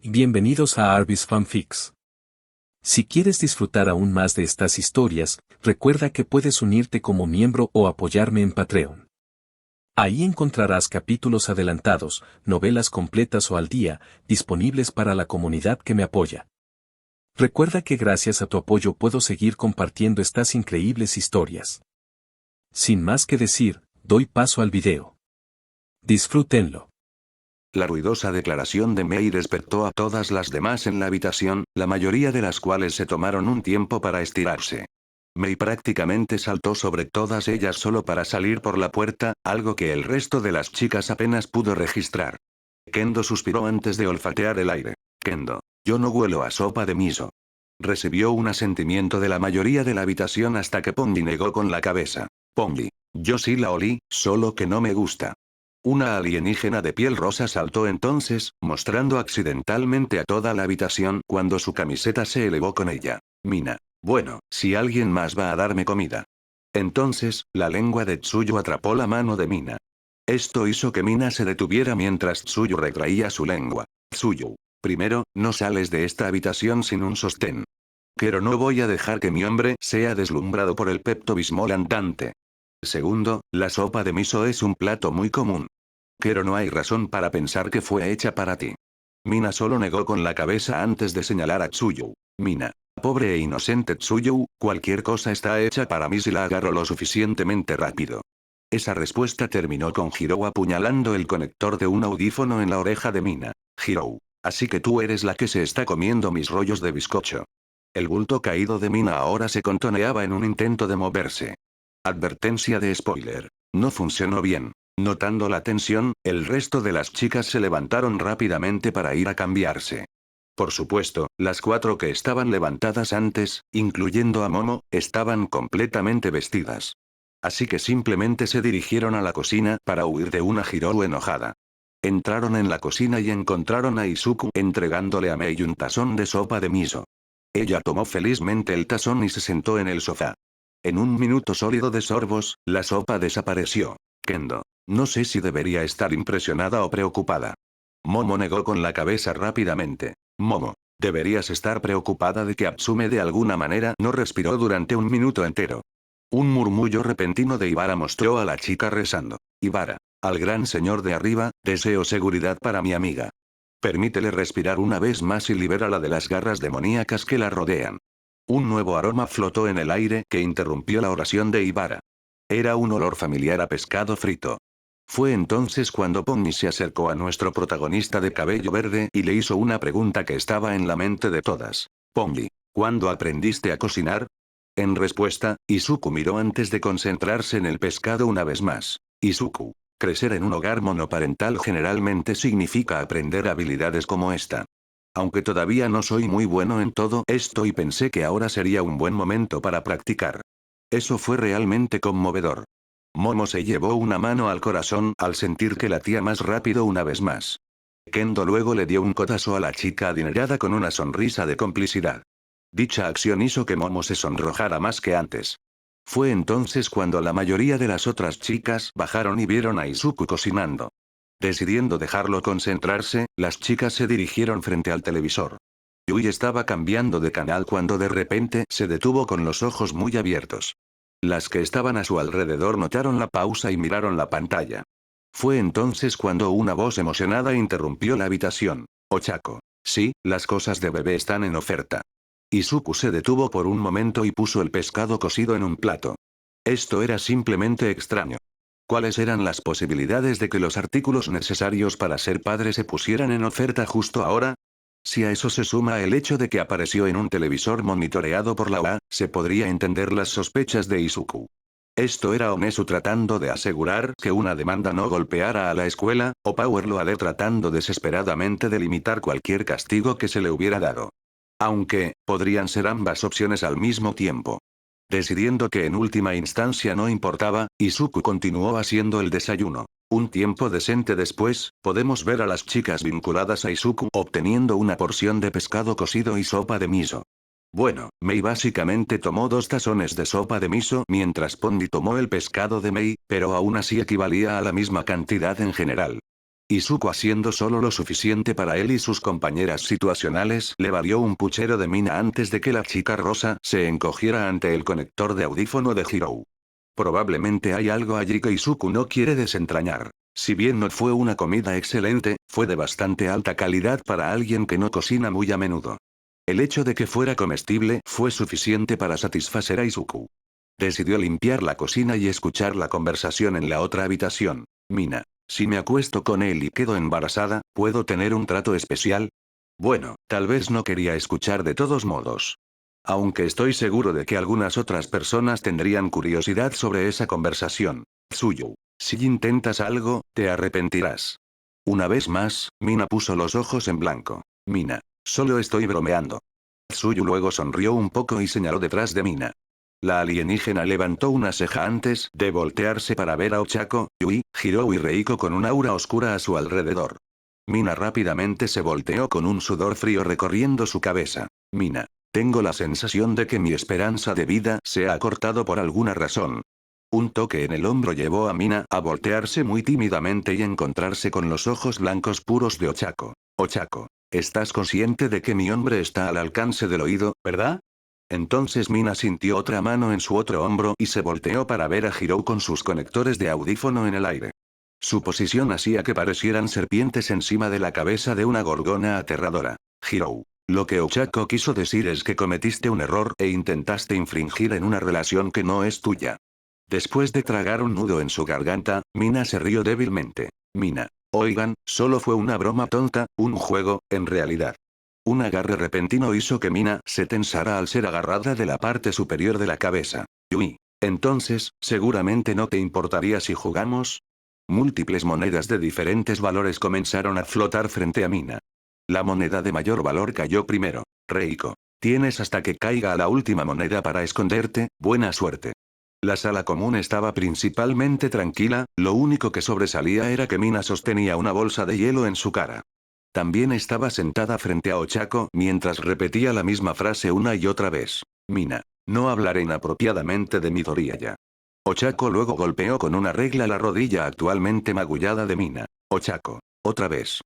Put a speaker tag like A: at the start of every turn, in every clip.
A: Bienvenidos a Arbis Fanfics. Si quieres disfrutar aún más de estas historias, recuerda que puedes unirte como miembro o apoyarme en Patreon. Ahí encontrarás capítulos adelantados, novelas completas o al día, disponibles para la comunidad que me apoya. Recuerda que gracias a tu apoyo puedo seguir compartiendo estas increíbles historias. Sin más que decir, doy paso al video. Disfrútenlo.
B: La ruidosa declaración de Mei despertó a todas las demás en la habitación, la mayoría de las cuales se tomaron un tiempo para estirarse. Mei prácticamente saltó sobre todas ellas solo para salir por la puerta, algo que el resto de las chicas apenas pudo registrar. Kendo suspiró antes de olfatear el aire. Kendo, yo no huelo a sopa de miso. Recibió un asentimiento de la mayoría de la habitación hasta que Pondy negó con la cabeza. Pondy, yo sí la olí, solo que no me gusta. Una alienígena de piel rosa saltó entonces, mostrando accidentalmente a toda la habitación cuando su camiseta se elevó con ella. Mina. Bueno, si alguien más va a darme comida. Entonces, la lengua de Tsuyu atrapó la mano de Mina. Esto hizo que Mina se detuviera mientras Tsuyu retraía su lengua. Tsuyu. Primero, no sales de esta habitación sin un sostén. Pero no voy a dejar que mi hombre sea deslumbrado por el Pepto-Bismol andante. Segundo, la sopa de miso es un plato muy común. Pero no hay razón para pensar que fue hecha para ti. Mina solo negó con la cabeza antes de señalar a Tsuyu. Mina. Pobre e inocente Tsuyu, cualquier cosa está hecha para mí si la agarro lo suficientemente rápido. Esa respuesta terminó con Hirou apuñalando el conector de un audífono en la oreja de Mina. Hirou. Así que tú eres la que se está comiendo mis rollos de bizcocho. El bulto caído de Mina ahora se contoneaba en un intento de moverse. Advertencia de spoiler. No funcionó bien. Notando la tensión, el resto de las chicas se levantaron rápidamente para ir a cambiarse. Por supuesto, las 4 que estaban levantadas antes, incluyendo a Momo, estaban completamente vestidas. Así que simplemente se dirigieron a la cocina para huir de una Hirou enojada. Entraron en la cocina y encontraron a Izuku entregándole a Mei un tazón de sopa de miso. Ella tomó felizmente el tazón y se sentó en el sofá. En un minuto sólido de sorbos, la sopa desapareció. Kendo. No sé si debería estar impresionada o preocupada. Momo negó con la cabeza rápidamente. Momo. Deberías estar preocupada de que Atsume de alguna manera no respiró durante un minuto entero. Un murmullo repentino de Ibara mostró a la chica rezando. Ibara. Al gran señor de arriba, deseo seguridad para mi amiga. Permítele respirar una vez más y libérala de las garras demoníacas que la rodean. Un nuevo aroma flotó en el aire que interrumpió la oración de Ibara. Era un olor familiar a pescado frito. Fue entonces cuando Ponny se acercó a nuestro protagonista de cabello verde y le hizo una pregunta que estaba en la mente de todas. Ponny, ¿cuándo aprendiste a cocinar? En respuesta, Izuku miró antes de concentrarse en el pescado una vez más. Izuku. Crecer en un hogar monoparental generalmente significa aprender habilidades como esta. Aunque todavía no soy muy bueno en todo esto y pensé que ahora sería un buen momento para practicar. Eso fue realmente conmovedor. Momo se llevó una mano al corazón al sentir que latía más rápido una vez más. Kendo luego le dio un codazo a la chica adinerada con una sonrisa de complicidad. Dicha acción hizo que Momo se sonrojara más que antes. Fue entonces cuando la mayoría de las otras chicas bajaron y vieron a Izuku cocinando. Decidiendo dejarlo concentrarse, las chicas se dirigieron frente al televisor. Yui estaba cambiando de canal cuando de repente se detuvo con los ojos muy abiertos. Las que estaban a su alrededor notaron la pausa y miraron la pantalla. Fue entonces cuando una voz emocionada interrumpió la habitación. Ochako. Sí, las cosas de bebé están en oferta. Izuku se detuvo por un momento y puso el pescado cocido en un plato. Esto era simplemente extraño. ¿Cuáles eran las posibilidades de que los artículos necesarios para ser padre se pusieran en oferta justo ahora? Si a eso se suma el hecho de que apareció en un televisor monitoreado por la OA, se podría entender las sospechas de Izuku. Esto era Onesu tratando de asegurar que una demanda no golpeara a la escuela, o Power Loader tratando desesperadamente de limitar cualquier castigo que se le hubiera dado. Aunque, podrían ser ambas opciones al mismo tiempo. Decidiendo que en última instancia no importaba, Izuku continuó haciendo el desayuno. Un tiempo decente después, podemos ver a las chicas vinculadas a Izuku obteniendo una porción de pescado cocido y sopa de miso. Bueno, Mei básicamente tomó 2 tazones de sopa de miso mientras Pondy tomó el pescado de Mei, pero aún así equivalía a la misma cantidad en general. Izuku, haciendo solo lo suficiente para él y sus compañeras situacionales, le valió un puchero de Mina antes de que la chica rosa se encogiera ante el conector de audífono de Hirou. Probablemente hay algo allí que Izuku no quiere desentrañar. Si bien no fue una comida excelente, fue de bastante alta calidad para alguien que no cocina muy a menudo. El hecho de que fuera comestible fue suficiente para satisfacer a Izuku. Decidió limpiar la cocina y escuchar la conversación en la otra habitación. Mina, si me acuesto con él y quedo embarazada, ¿puedo tener un trato especial? Bueno, tal vez no quería escuchar de todos modos. Aunque estoy seguro de que algunas otras personas tendrían curiosidad sobre esa conversación. Tsuyu, si intentas algo, te arrepentirás. Una vez más, Mina puso los ojos en blanco. Mina, solo estoy bromeando. Tsuyu luego sonrió un poco y señaló detrás de Mina. La alienígena levantó una ceja antes de voltearse para ver a Ochako, Yui, Hirou y Reiko con un aura oscura a su alrededor. Mina rápidamente se volteó con un sudor frío recorriendo su cabeza. Mina, tengo la sensación de que mi esperanza de vida se ha acortado por alguna razón. Un toque en el hombro llevó a Mina a voltearse muy tímidamente y encontrarse con los ojos blancos puros de Ochako. Ochako, estás consciente de que mi hombre está al alcance del oído, ¿verdad? Entonces Mina sintió otra mano en su otro hombro y se volteó para ver a Hirou con sus conectores de audífono en el aire. Su posición hacía que parecieran serpientes encima de la cabeza de una gorgona aterradora. Hirou, lo que Ochako quiso decir es que cometiste un error e intentaste infringir en una relación que no es tuya. Después de tragar un nudo en su garganta, Mina se rió débilmente. Mina, oigan, solo fue una broma tonta, un juego, en realidad. Un agarre repentino hizo que Mina se tensara al ser agarrada de la parte superior de la cabeza. Yui, entonces, ¿seguramente no te importaría si jugamos? Múltiples monedas de diferentes valores comenzaron a flotar frente a Mina. La moneda de mayor valor cayó primero. Reiko, tienes hasta que caiga la última moneda para esconderte, buena suerte. La sala común estaba principalmente tranquila, lo único que sobresalía era que Mina sostenía una bolsa de hielo en su cara. También estaba sentada frente a Ochako mientras repetía la misma frase una y otra vez. Mina, no hablaré inapropiadamente de Midoriya. Ochako luego golpeó con una regla la rodilla actualmente magullada de Mina. Ochako, otra vez.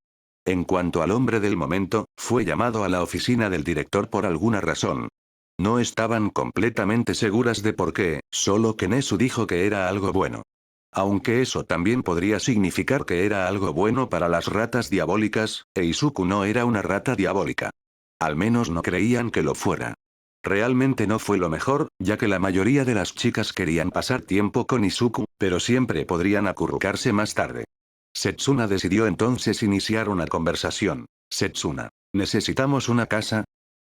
B: En cuanto al hombre del momento, fue llamado a la oficina del director por alguna razón. No estaban completamente seguras de por qué, solo que Nezu dijo que era algo bueno. Aunque eso también podría significar que era algo bueno para las ratas diabólicas, e Izuku no era una rata diabólica. Al menos no creían que lo fuera. Realmente no fue lo mejor, ya que la mayoría de las chicas querían pasar tiempo con Izuku, pero siempre podrían acurrucarse más tarde. Setsuna decidió entonces iniciar una conversación. Setsuna, ¿necesitamos una casa?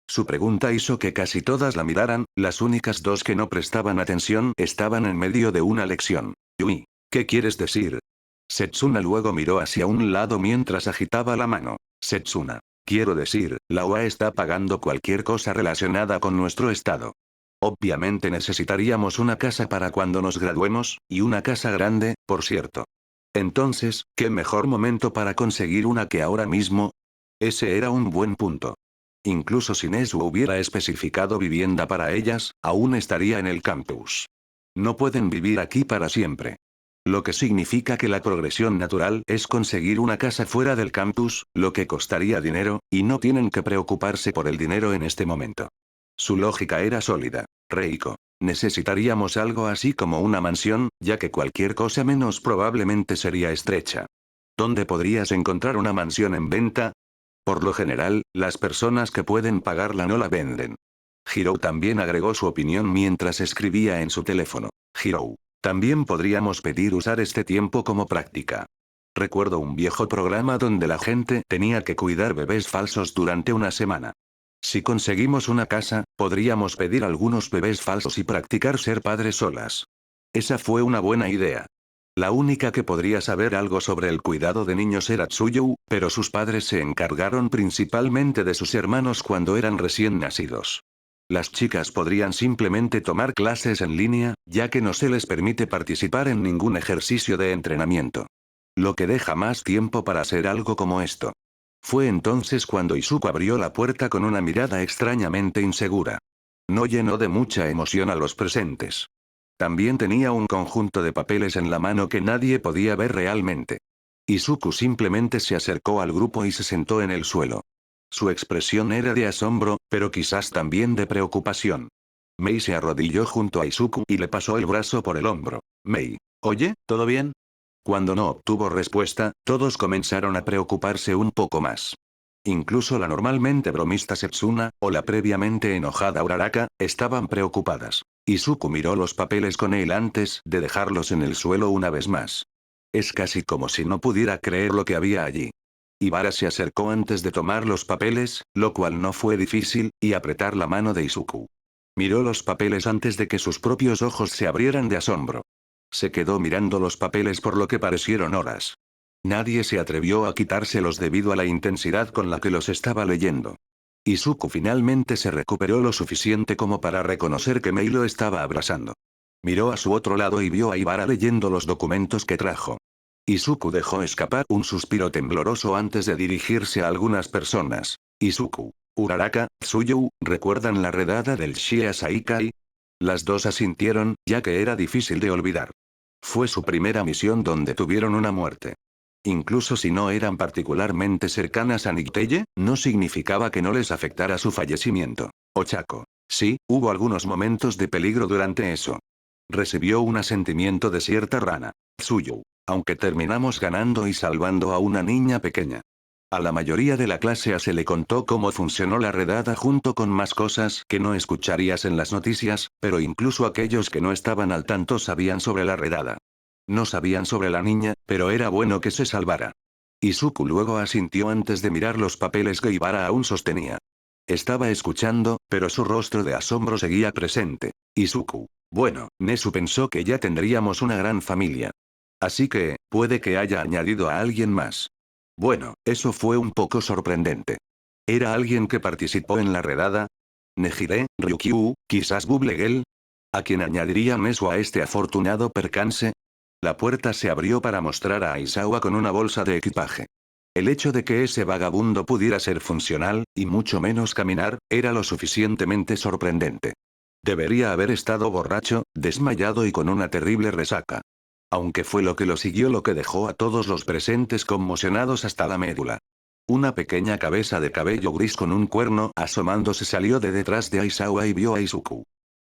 B: Su pregunta hizo que casi todas la miraran, las únicas dos que no prestaban atención estaban en medio de una lección. Yui, ¿qué quieres decir? Setsuna luego miró hacia un lado mientras agitaba la mano. Setsuna, quiero decir, la UA está pagando cualquier cosa relacionada con nuestro estado. Obviamente necesitaríamos una casa para cuando nos graduemos, y una casa grande, por cierto. Entonces, ¿qué mejor momento para conseguir una que ahora mismo? Ese era un buen punto. Incluso si Nezu hubiera especificado vivienda para ellas, aún estaría en el campus. No pueden vivir aquí para siempre. Lo que significa que la progresión natural es conseguir una casa fuera del campus, lo que costaría dinero, y no tienen que preocuparse por el dinero en este momento. Su lógica era sólida. Reiko, necesitaríamos algo así como una mansión, ya que cualquier cosa menos probablemente sería estrecha. ¿Dónde podrías encontrar una mansión en venta? Por lo general, las personas que pueden pagarla no la venden. Hirou también agregó su opinión mientras escribía en su teléfono. Hirou, también podríamos pedir usar este tiempo como práctica. Recuerdo un viejo programa donde la gente tenía que cuidar bebés falsos durante una semana. Si conseguimos una casa, podríamos pedir algunos bebés falsos y practicar ser padres solas. Esa fue una buena idea. La única que podría saber algo sobre el cuidado de niños era Tsuyu, pero sus padres se encargaron principalmente de sus hermanos cuando eran recién nacidos. Las chicas podrían simplemente tomar clases en línea, ya que no se les permite participar en ningún ejercicio de entrenamiento. Lo que deja más tiempo para hacer algo como esto. Fue entonces cuando Izuku abrió la puerta con una mirada extrañamente insegura. No llenó de mucha emoción a los presentes. También tenía un conjunto de papeles en la mano que nadie podía ver realmente. Izuku simplemente se acercó al grupo y se sentó en el suelo. Su expresión era de asombro, pero quizás también de preocupación. Mei se arrodilló junto a Izuku y le pasó el brazo por el hombro. Mei, oye, ¿todo bien? Cuando no obtuvo respuesta, todos comenzaron a preocuparse un poco más. Incluso la normalmente bromista Setsuna, o la previamente enojada Uraraka, estaban preocupadas. Izuku miró los papeles con él antes de dejarlos en el suelo una vez más. Es casi como si no pudiera creer lo que había allí. Ibara se acercó antes de tomar los papeles, lo cual no fue difícil, y apretar la mano de Izuku. Miró los papeles antes de que sus propios ojos se abrieran de asombro. Se quedó mirando los papeles por lo que parecieron horas. Nadie se atrevió a quitárselos debido a la intensidad con la que los estaba leyendo. Izuku finalmente se recuperó lo suficiente como para reconocer que Mei lo estaba abrazando. Miró a su otro lado y vio a Ibara leyendo los documentos que trajo. Izuku dejó escapar un suspiro tembloroso antes de dirigirse a algunas personas. Izuku, Uraraka, Tsuyu, ¿recuerdan la redada del Shia Saikai? Las dos asintieron, ya que era difícil de olvidar. Fue su primera misión donde tuvieron una muerte. Incluso si no eran particularmente cercanas a Nicteye, no significaba que no les afectara su fallecimiento. Ochako. Sí, hubo algunos momentos de peligro durante eso. Recibió un asentimiento de cierta rana. Tsuyu. Aunque terminamos ganando y salvando a una niña pequeña. A la mayoría de la clase A se le contó cómo funcionó la redada junto con más cosas que no escucharías en las noticias, pero incluso aquellos que no estaban al tanto sabían sobre la redada. No sabían sobre la niña, pero era bueno que se salvara. Izuku luego asintió antes de mirar los papeles que Ibara aún sostenía. Estaba escuchando, pero su rostro de asombro seguía presente. Izuku. Bueno, Nezu pensó que ya tendríamos una gran familia. Así que, puede que haya añadido a alguien más. Bueno, eso fue un poco sorprendente. ¿Era alguien que participó en la redada? ¿Nejire, Ryukyu, quizás Bubblegel? ¿A quién añadiría Nezu a este afortunado percance? La puerta se abrió para mostrar a Aizawa con una bolsa de equipaje. El hecho de que ese vagabundo pudiera ser funcional, y mucho menos caminar, era lo suficientemente sorprendente. Debería haber estado borracho, desmayado y con una terrible resaca. Aunque fue lo que lo siguió lo que dejó a todos los presentes conmocionados hasta la médula. Una pequeña cabeza de cabello gris con un cuerno asomándose salió de detrás de Aizawa y vio a Izuku.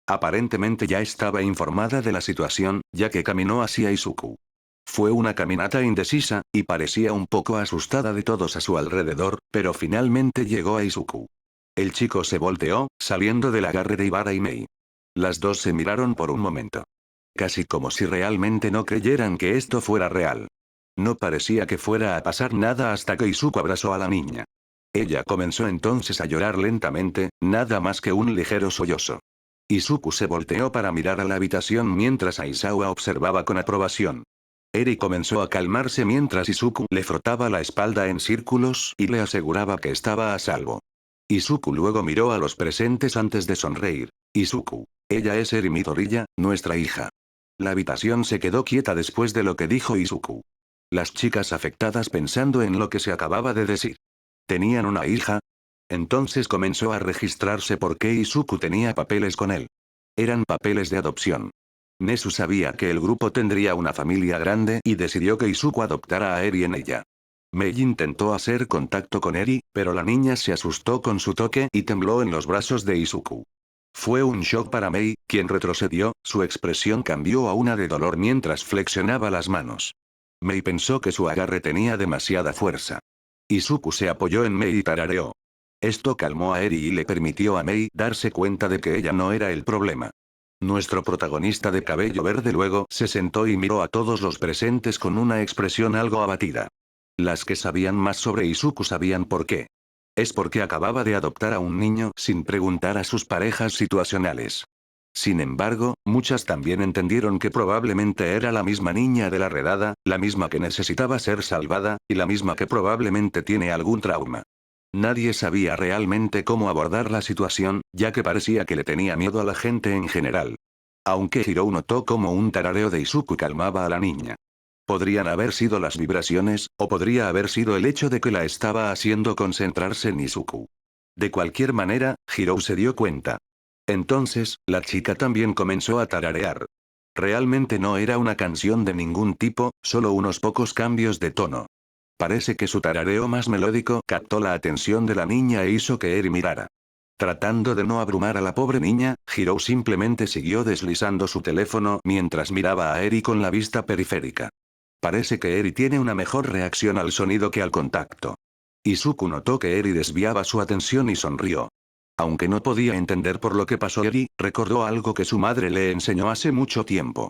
B: Aparentemente ya estaba informada de la situación, ya que caminó hacia Izuku. Fue una caminata indecisa, y parecía un poco asustada de todos a su alrededor, pero finalmente llegó a Izuku. El chico se volteó, saliendo del agarre de Ibara y Mei. Las dos se miraron por un momento. Casi como si realmente no creyeran que esto fuera real. No parecía que fuera a pasar nada hasta que Izuku abrazó a la niña. Ella comenzó entonces a llorar lentamente, nada más que un ligero sollozo. Izuku se volteó para mirar a la habitación mientras Aizawa observaba con aprobación. Eri comenzó a calmarse mientras Izuku le frotaba la espalda en círculos y le aseguraba que estaba a salvo. Izuku luego miró a los presentes antes de sonreír. Izuku. Ella es Eri Midoriya, nuestra hija. La habitación se quedó quieta después de lo que dijo Izuku. Las chicas afectadas pensando en lo que se acababa de decir. ¿Tenían una hija? Entonces comenzó a registrarse por qué Izuku tenía papeles con él. Eran papeles de adopción. Nezu sabía que el grupo tendría una familia grande y decidió que Izuku adoptara a Eri en ella. Mei intentó hacer contacto con Eri, pero la niña se asustó con su toque y tembló en los brazos de Izuku. Fue un shock para Mei, quien retrocedió, su expresión cambió a una de dolor mientras flexionaba las manos. Mei pensó que su agarre tenía demasiada fuerza. Izuku se apoyó en Mei y tarareó. Esto calmó a Eri y le permitió a Mei darse cuenta de que ella no era el problema. Nuestro protagonista de cabello verde luego se sentó y miró a todos los presentes con una expresión algo abatida. Las que sabían más sobre Izuku sabían por qué. Es porque acababa de adoptar a un niño sin preguntar a sus parejas situacionales. Sin embargo, muchas también entendieron que probablemente era la misma niña de la redada, la misma que necesitaba ser salvada, y la misma que probablemente tiene algún trauma. Nadie sabía realmente cómo abordar la situación, ya que parecía que le tenía miedo a la gente en general. Aunque Hirou notó como un tarareo de Izuku calmaba a la niña. Podrían haber sido las vibraciones, o podría haber sido el hecho de que la estaba haciendo concentrarse en Izuku. De cualquier manera, Hirou se dio cuenta. Entonces, la chica también comenzó a tararear. Realmente no era una canción de ningún tipo, solo unos pocos cambios de tono. Parece que su tarareo más melódico captó la atención de la niña e hizo que Eri mirara. Tratando de no abrumar a la pobre niña, Hiro simplemente siguió deslizando su teléfono mientras miraba a Eri con la vista periférica. Parece que Eri tiene una mejor reacción al sonido que al contacto. Izuku notó que Eri desviaba su atención y sonrió. Aunque no podía entender por lo que pasó, Eri recordó algo que su madre le enseñó hace mucho tiempo.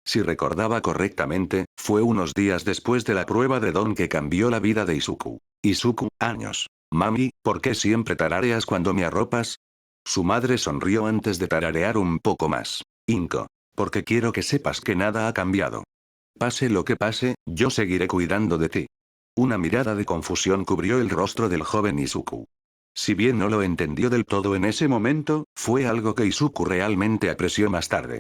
B: Si recordaba correctamente, fue unos días después de la prueba de don que cambió la vida de Izuku. Izuku, años. Mami, ¿por qué siempre tarareas cuando me arropas? Su madre sonrió antes de tararear un poco más. Inko. Porque quiero que sepas que nada ha cambiado. Pase lo que pase, yo seguiré cuidando de ti. Una mirada de confusión cubrió el rostro del joven Izuku. Si bien no lo entendió del todo en ese momento, fue algo que Izuku realmente apreció más tarde.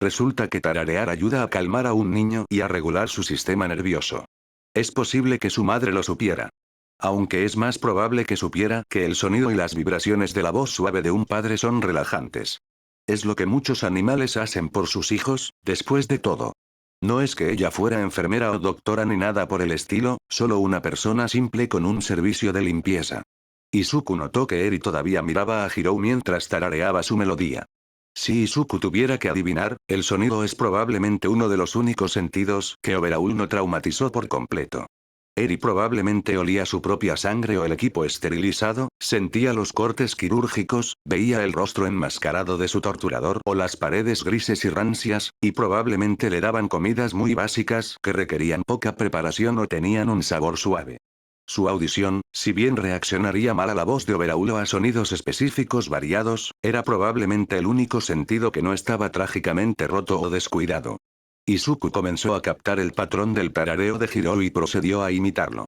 B: Resulta que tararear ayuda a calmar a un niño y a regular su sistema nervioso. Es posible que su madre lo supiera. Aunque es más probable que supiera que el sonido y las vibraciones de la voz suave de un padre son relajantes. Es lo que muchos animales hacen por sus hijos, después de todo. No es que ella fuera enfermera o doctora ni nada por el estilo, solo una persona simple con un servicio de limpieza. Izuku notó que Eri todavía miraba a Hiro mientras tarareaba su melodía. Si Izuku tuviera que adivinar, el sonido es probablemente uno de los únicos sentidos que Overhaul no traumatizó por completo. Eri probablemente olía su propia sangre o el equipo esterilizado, sentía los cortes quirúrgicos, veía el rostro enmascarado de su torturador o las paredes grises y rancias, y probablemente le daban comidas muy básicas que requerían poca preparación o tenían un sabor suave. Su audición, si bien reaccionaría mal a la voz de Overhaul o a sonidos específicos variados, era probablemente el único sentido que no estaba trágicamente roto o descuidado. Izuku comenzó a captar el patrón del tarareo de Hiro y procedió a imitarlo.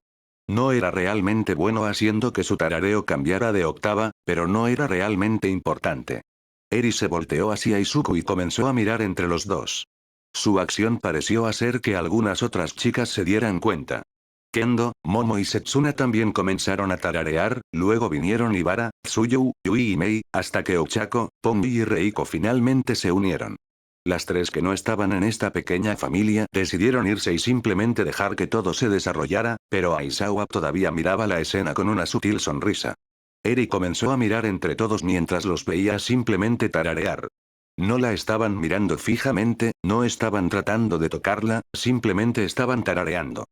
B: No era realmente bueno haciendo que su tarareo cambiara de octava, pero no era realmente importante. Eri se volteó hacia Izuku y comenzó a mirar entre los dos. Su acción pareció hacer que algunas otras chicas se dieran cuenta. Kendo, Momo y Setsuna también comenzaron a tararear, luego vinieron Ibara, Tsuyu, Yui y Mei, hasta que Ochako, Pongi y Reiko finalmente se unieron. Las tres que no estaban en esta pequeña familia decidieron irse y simplemente dejar que todo se desarrollara, pero Aizawa todavía miraba la escena con una sutil sonrisa. Eri comenzó a mirar entre todos mientras los veía simplemente tararear. No la estaban mirando fijamente, no estaban tratando de tocarla, simplemente estaban tarareando.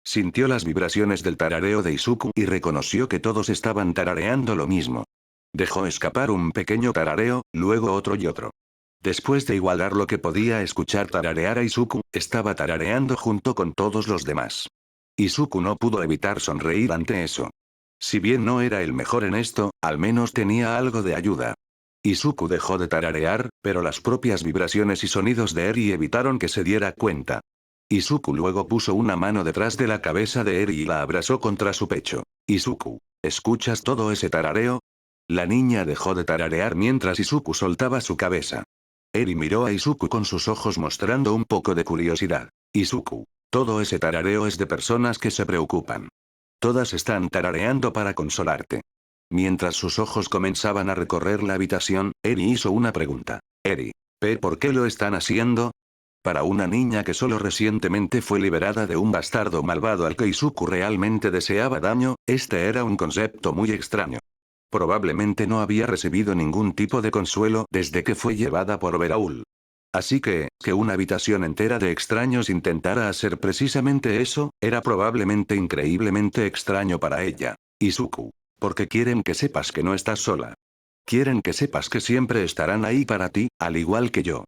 B: Sintió las vibraciones del tarareo de Izuku y reconoció que todos estaban tarareando lo mismo. Dejó escapar un pequeño tarareo, luego otro y otro. Después de igualar lo que podía escuchar tararear a Izuku, estaba tarareando junto con todos los demás. Izuku no pudo evitar sonreír ante eso. Si bien no era el mejor en esto, al menos tenía algo de ayuda. Izuku dejó de tararear, pero las propias vibraciones y sonidos de Eri evitaron que se diera cuenta. Izuku luego puso una mano detrás de la cabeza de Eri y la abrazó contra su pecho. Izuku, ¿escuchas todo ese tarareo? La niña dejó de tararear mientras Izuku soltaba su cabeza. Eri miró a Izuku con sus ojos mostrando un poco de curiosidad. Izuku, todo ese tarareo es de personas que se preocupan. Todas están tarareando para consolarte. Mientras sus ojos comenzaban a recorrer la habitación, Eri hizo una pregunta. Eri, ¿por qué lo están haciendo? Para una niña que solo recientemente fue liberada de un bastardo malvado al que Izuku realmente deseaba daño, este era un concepto muy extraño. Probablemente no había recibido ningún tipo de consuelo desde que fue llevada por Overhaul. Así que una habitación entera de extraños intentara hacer precisamente eso, era probablemente increíblemente extraño para ella. Izuku, porque quieren que sepas que no estás sola. Quieren que sepas que siempre estarán ahí para ti, al igual que yo.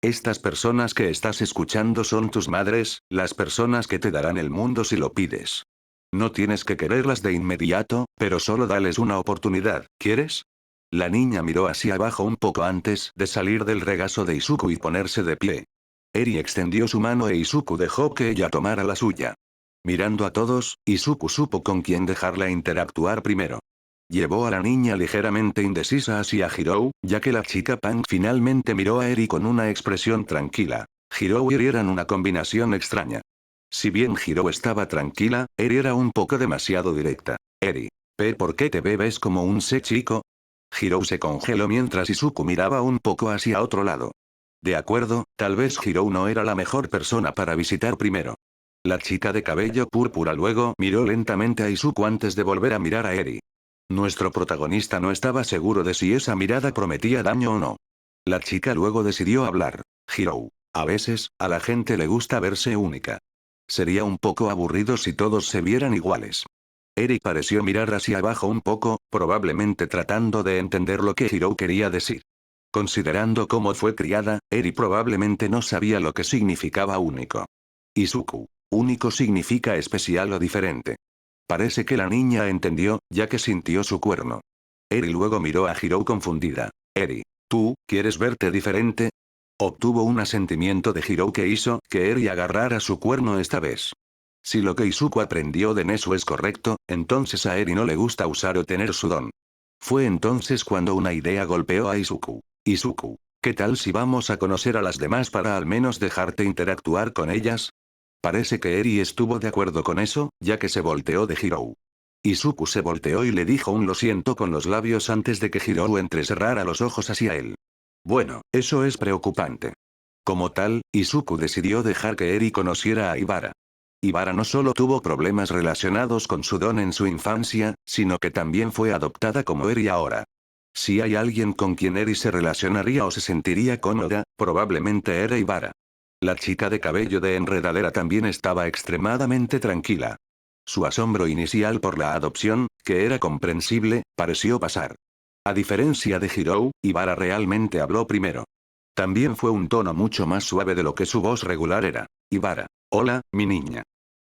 B: Estas personas que estás escuchando son tus madres, las personas que te darán el mundo si lo pides. No tienes que quererlas de inmediato, pero solo dales una oportunidad, ¿quieres? La niña miró hacia abajo un poco antes de salir del regazo de Izuku y ponerse de pie. Eri extendió su mano e Izuku dejó que ella tomara la suya. Mirando a todos, Izuku supo con quién dejarla interactuar primero. Llevó a la niña ligeramente indecisa hacia Hiro, ya que la chica punk finalmente miró a Eri con una expresión tranquila. Hiro y Eri eran una combinación extraña. Si bien Hiro estaba tranquila, Eri era un poco demasiado directa. Eri, ¿por qué te bebes como un chico? Hiro se congeló mientras Izuku miraba un poco hacia otro lado. De acuerdo, tal vez Hirou no era la mejor persona para visitar primero. La chica de cabello púrpura luego miró lentamente a Izuku antes de volver a mirar a Eri. Nuestro protagonista no estaba seguro de si esa mirada prometía daño o no. La chica luego decidió hablar. Hirou. A veces, a la gente le gusta verse única. Sería un poco aburrido si todos se vieran iguales. Eri pareció mirar hacia abajo un poco, probablemente tratando de entender lo que Hirou quería decir. Considerando cómo fue criada, Eri probablemente no sabía lo que significaba único. Izuku. Único significa especial o diferente. Parece que la niña entendió, ya que sintió su cuerno. Eri luego miró a Hirou confundida. Eri, ¿tú, quieres verte diferente? Obtuvo un asentimiento de Hirou que hizo que Eri agarrara su cuerno esta vez. Si lo que Izuku aprendió de Nezu es correcto, entonces a Eri no le gusta usar o tener su don. Fue entonces cuando una idea golpeó a Izuku. Izuku, ¿qué tal si vamos a conocer a las demás para al menos dejarte interactuar con ellas? Parece que Eri estuvo de acuerdo con eso, ya que se volteó de Hirou. Izuku se volteó y le dijo un lo siento con los labios antes de que Hirou entrecerrara los ojos hacia él. Bueno, eso es preocupante. Como tal, Izuku decidió dejar que Eri conociera a Ibara. Ibara no solo tuvo problemas relacionados con su don en su infancia, sino que también fue adoptada como Eri ahora. Si hay alguien con quien Eri se relacionaría o se sentiría cómoda, probablemente era Ibara. La chica de cabello de enredadera también estaba extremadamente tranquila. Su asombro inicial por la adopción, que era comprensible, pareció pasar. A diferencia de Hirou, Ibara realmente habló primero. También fue un tono mucho más suave de lo que su voz regular era. Ibara, hola, mi niña.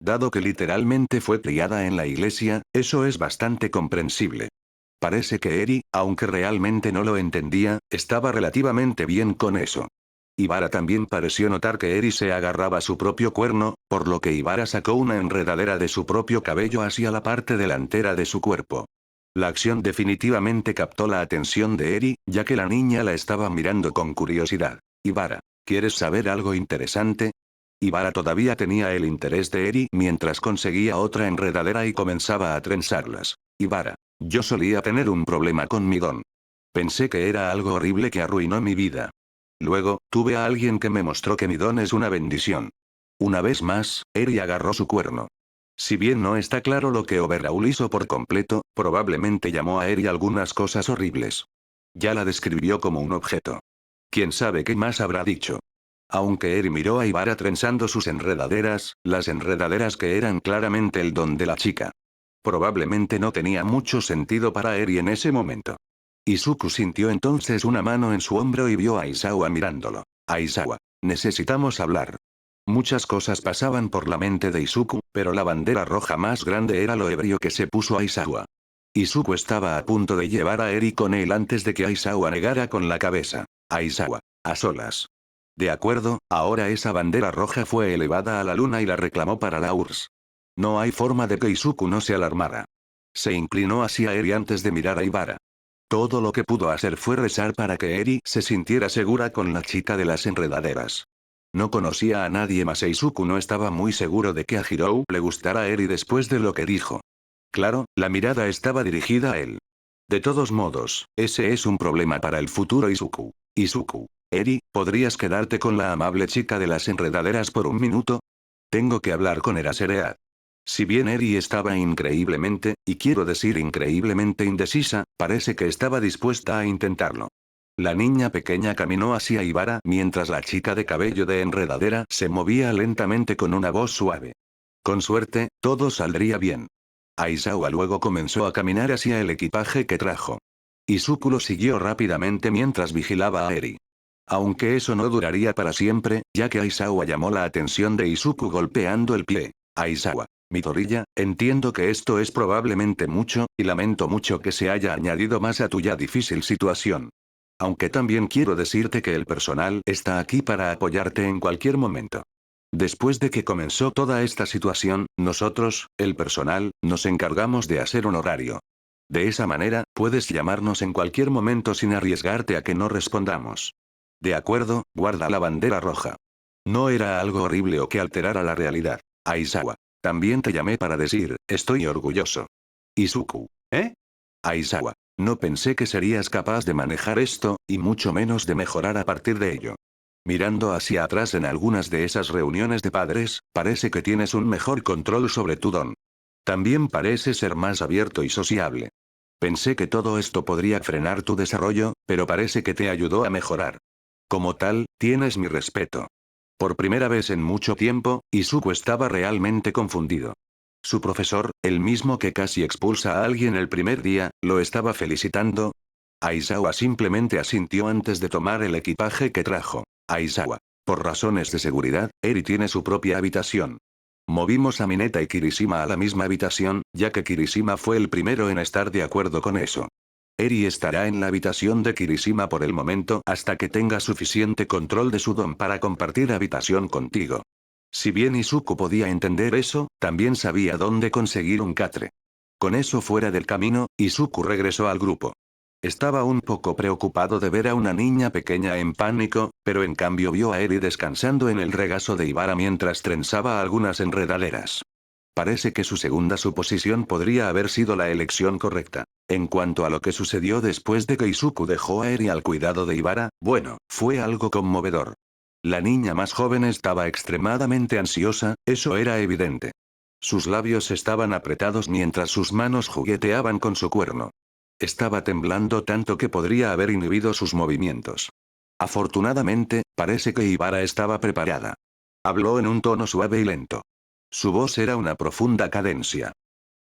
B: Dado que literalmente fue criada en la iglesia, eso es bastante comprensible. Parece que Eri, aunque realmente no lo entendía, estaba relativamente bien con eso. Ibara también pareció notar que Eri se agarraba su propio cuerno, por lo que Ibara sacó una enredadera de su propio cabello hacia la parte delantera de su cuerpo. La acción definitivamente captó la atención de Eri, ya que la niña la estaba mirando con curiosidad. Ibara, ¿quieres saber algo interesante? Ibara todavía tenía el interés de Eri mientras conseguía otra enredadera y comenzaba a trenzarlas. Ibara, yo solía tener un problema con mi don. Pensé que era algo horrible que arruinó mi vida. Luego, tuve a alguien que me mostró que mi don es una bendición. Una vez más, Eri agarró su cuerno. Si bien no está claro lo que Overhaul hizo por completo, probablemente llamó a Eri algunas cosas horribles. Ya la describió como un objeto. ¿Quién sabe qué más habrá dicho? Aunque Eri miró a Ibara trenzando sus enredaderas, las enredaderas que eran claramente el don de la chica. Probablemente no tenía mucho sentido para Eri en ese momento. Izuku sintió entonces una mano en su hombro y vio a Aizawa mirándolo. Aizawa, necesitamos hablar. Muchas cosas pasaban por la mente de Izuku, pero la bandera roja más grande era lo ebrio que se puso Aizawa. Izuku estaba a punto de llevar a Eri con él antes de que Aizawa negara con la cabeza. Aizawa, a solas. De acuerdo, ahora esa bandera roja fue elevada a la luna y la reclamó para la URSS. No hay forma de que Izuku no se alarmara. Se inclinó hacia Eri antes de mirar a Ibara. Todo lo que pudo hacer fue rezar para que Eri se sintiera segura con la chica de las enredaderas. No conocía a nadie más e Izuku no estaba muy seguro de que a Hirou le gustara a Eri después de lo que dijo. Claro, la mirada estaba dirigida a él. De todos modos, ese es un problema para el futuro Izuku. Izuku. Eri, ¿podrías quedarte con la amable chica de las enredaderas por un minuto? Tengo que hablar con Eraserhead. Si bien Eri estaba increíblemente, y quiero decir increíblemente indecisa, parece que estaba dispuesta a intentarlo. La niña pequeña caminó hacia Ibara mientras la chica de cabello de enredadera se movía lentamente con una voz suave. Con suerte, todo saldría bien. Aizawa luego comenzó a caminar hacia el equipaje que trajo. Izuku lo siguió rápidamente mientras vigilaba a Eri. Aunque eso no duraría para siempre, ya que Aizawa llamó la atención de Izuku golpeando el pie. Aizawa, Midoriya, entiendo que esto es probablemente mucho, y lamento mucho que se haya añadido más a tu ya difícil situación. Aunque también quiero decirte que el personal está aquí para apoyarte en cualquier momento. Después de que comenzó toda esta situación, nosotros, el personal, nos encargamos de hacer un horario. De esa manera, puedes llamarnos en cualquier momento sin arriesgarte a que no respondamos. De acuerdo, guarda la bandera roja. No era algo horrible o que alterara la realidad. Aizawa. También te llamé para decir, estoy orgulloso. Izuku. ¿Eh? Aizawa. No pensé que serías capaz de manejar esto, y mucho menos de mejorar a partir de ello. Mirando hacia atrás en algunas de esas reuniones de padres, parece que tienes un mejor control sobre tu don. También parece ser más abierto y sociable. Pensé que todo esto podría frenar tu desarrollo, pero parece que te ayudó a mejorar. Como tal, tienes mi respeto. Por primera vez en mucho tiempo, Izuku estaba realmente confundido. Su profesor, el mismo que casi expulsa a alguien el primer día, lo estaba felicitando. Aizawa simplemente asintió antes de tomar el equipaje que trajo. Aizawa. Por razones de seguridad, Eri tiene su propia habitación. Movimos a Mineta y Kirishima a la misma habitación, ya que Kirishima fue el primero en estar de acuerdo con eso. Eri estará en la habitación de Kirishima por el momento hasta que tenga suficiente control de su don para compartir habitación contigo. Si bien Izuku podía entender eso, también sabía dónde conseguir un catre. Con eso fuera del camino, Izuku regresó al grupo. Estaba un poco preocupado de ver a una niña pequeña en pánico, pero en cambio vio a Eri descansando en el regazo de Ibara mientras trenzaba algunas enredaderas. Parece que su segunda suposición podría haber sido la elección correcta. En cuanto a lo que sucedió después de que Izuku dejó a Eri al cuidado de Ibara, bueno, fue algo conmovedor. La niña más joven estaba extremadamente ansiosa, eso era evidente. Sus labios estaban apretados mientras sus manos jugueteaban con su cuerno. Estaba temblando tanto que podría haber inhibido sus movimientos. Afortunadamente, parece que Ibara estaba preparada. Habló en un tono suave y lento. Su voz era una profunda cadencia.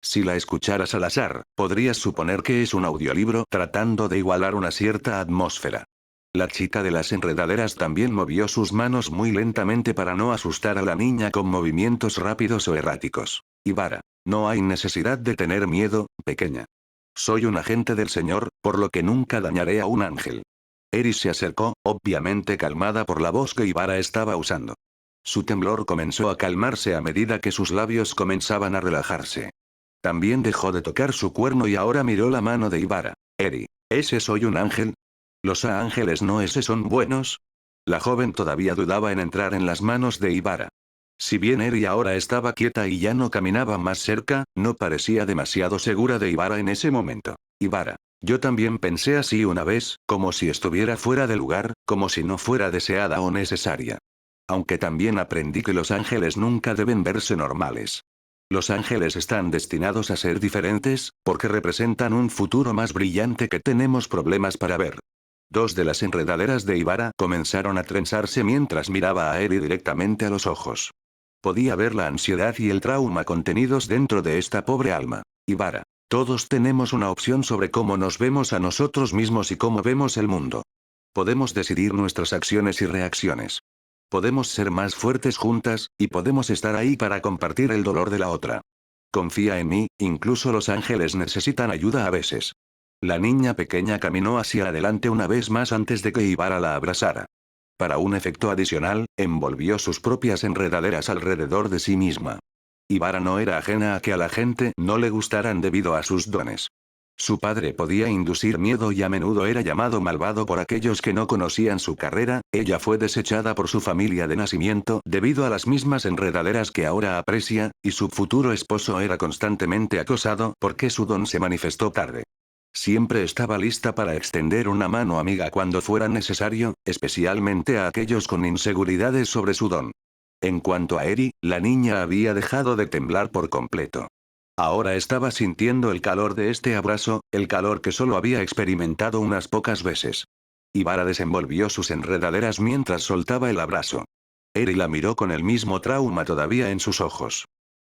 B: Si la escucharas al azar, podrías suponer que es un audiolibro tratando de igualar una cierta atmósfera. La chica de las enredaderas también movió sus manos muy lentamente para no asustar a la niña con movimientos rápidos o erráticos. Ibara, no hay necesidad de tener miedo, pequeña. Soy un agente del Señor, por lo que nunca dañaré a un ángel. Eri se acercó, obviamente calmada por la voz que Ibara estaba usando. Su temblor comenzó a calmarse a medida que sus labios comenzaban a relajarse. También dejó de tocar su cuerno y ahora miró la mano de Ibara. Eri, ¿ese soy un ángel? ¿Los ángeles no ese son buenos? La joven todavía dudaba en entrar en las manos de Ibara. Si bien Eri ahora estaba quieta y ya no caminaba más cerca, no parecía demasiado segura de Ibara en ese momento. Ibara. Yo también pensé así una vez, como si estuviera fuera de lugar, como si no fuera deseada o necesaria. Aunque también aprendí que los ángeles nunca deben verse normales. Los ángeles están destinados a ser diferentes, porque representan un futuro más brillante que tenemos problemas para ver. Dos de las enredaderas de Ibara comenzaron a trenzarse mientras miraba a Eri directamente a los ojos. Podía ver la ansiedad y el trauma contenidos dentro de esta pobre alma. Ibara. Todos tenemos una opción sobre cómo nos vemos a nosotros mismos y cómo vemos el mundo. Podemos decidir nuestras acciones y reacciones. Podemos ser más fuertes juntas, y podemos estar ahí para compartir el dolor de la otra. Confía en mí, incluso los ángeles necesitan ayuda a veces. La niña pequeña caminó hacia adelante una vez más antes de que Ibara la abrazara. Para un efecto adicional, envolvió sus propias enredaderas alrededor de sí misma. Ibara no era ajena a que a la gente no le gustaran debido a sus dones. Su padre podía inducir miedo y a menudo era llamado malvado por aquellos que no conocían su carrera. Ella fue desechada por su familia de nacimiento debido a las mismas enredaderas que ahora aprecia, y su futuro esposo era constantemente acosado porque su don se manifestó tarde. Siempre estaba lista para extender una mano amiga cuando fuera necesario, especialmente a aquellos con inseguridades sobre su don. En cuanto a Eri, la niña había dejado de temblar por completo. Ahora estaba sintiendo el calor de este abrazo, el calor que solo había experimentado unas pocas veces. Ibara desenvolvió sus enredaderas mientras soltaba el abrazo. Eri la miró con el mismo trauma todavía en sus ojos.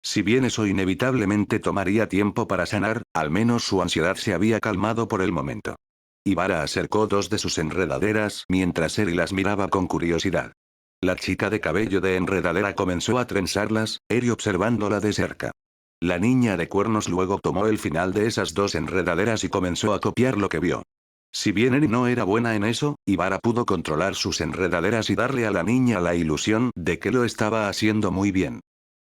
B: Si bien eso inevitablemente tomaría tiempo para sanar, al menos su ansiedad se había calmado por el momento. Ibara acercó dos de sus enredaderas mientras Eri las miraba con curiosidad. La chica de cabello de enredadera comenzó a trenzarlas, Eri observándola de cerca. La niña de cuernos luego tomó el final de esas dos enredaderas y comenzó a copiar lo que vio. Si bien Eri no era buena en eso, Ibara pudo controlar sus enredaderas y darle a la niña la ilusión de que lo estaba haciendo muy bien.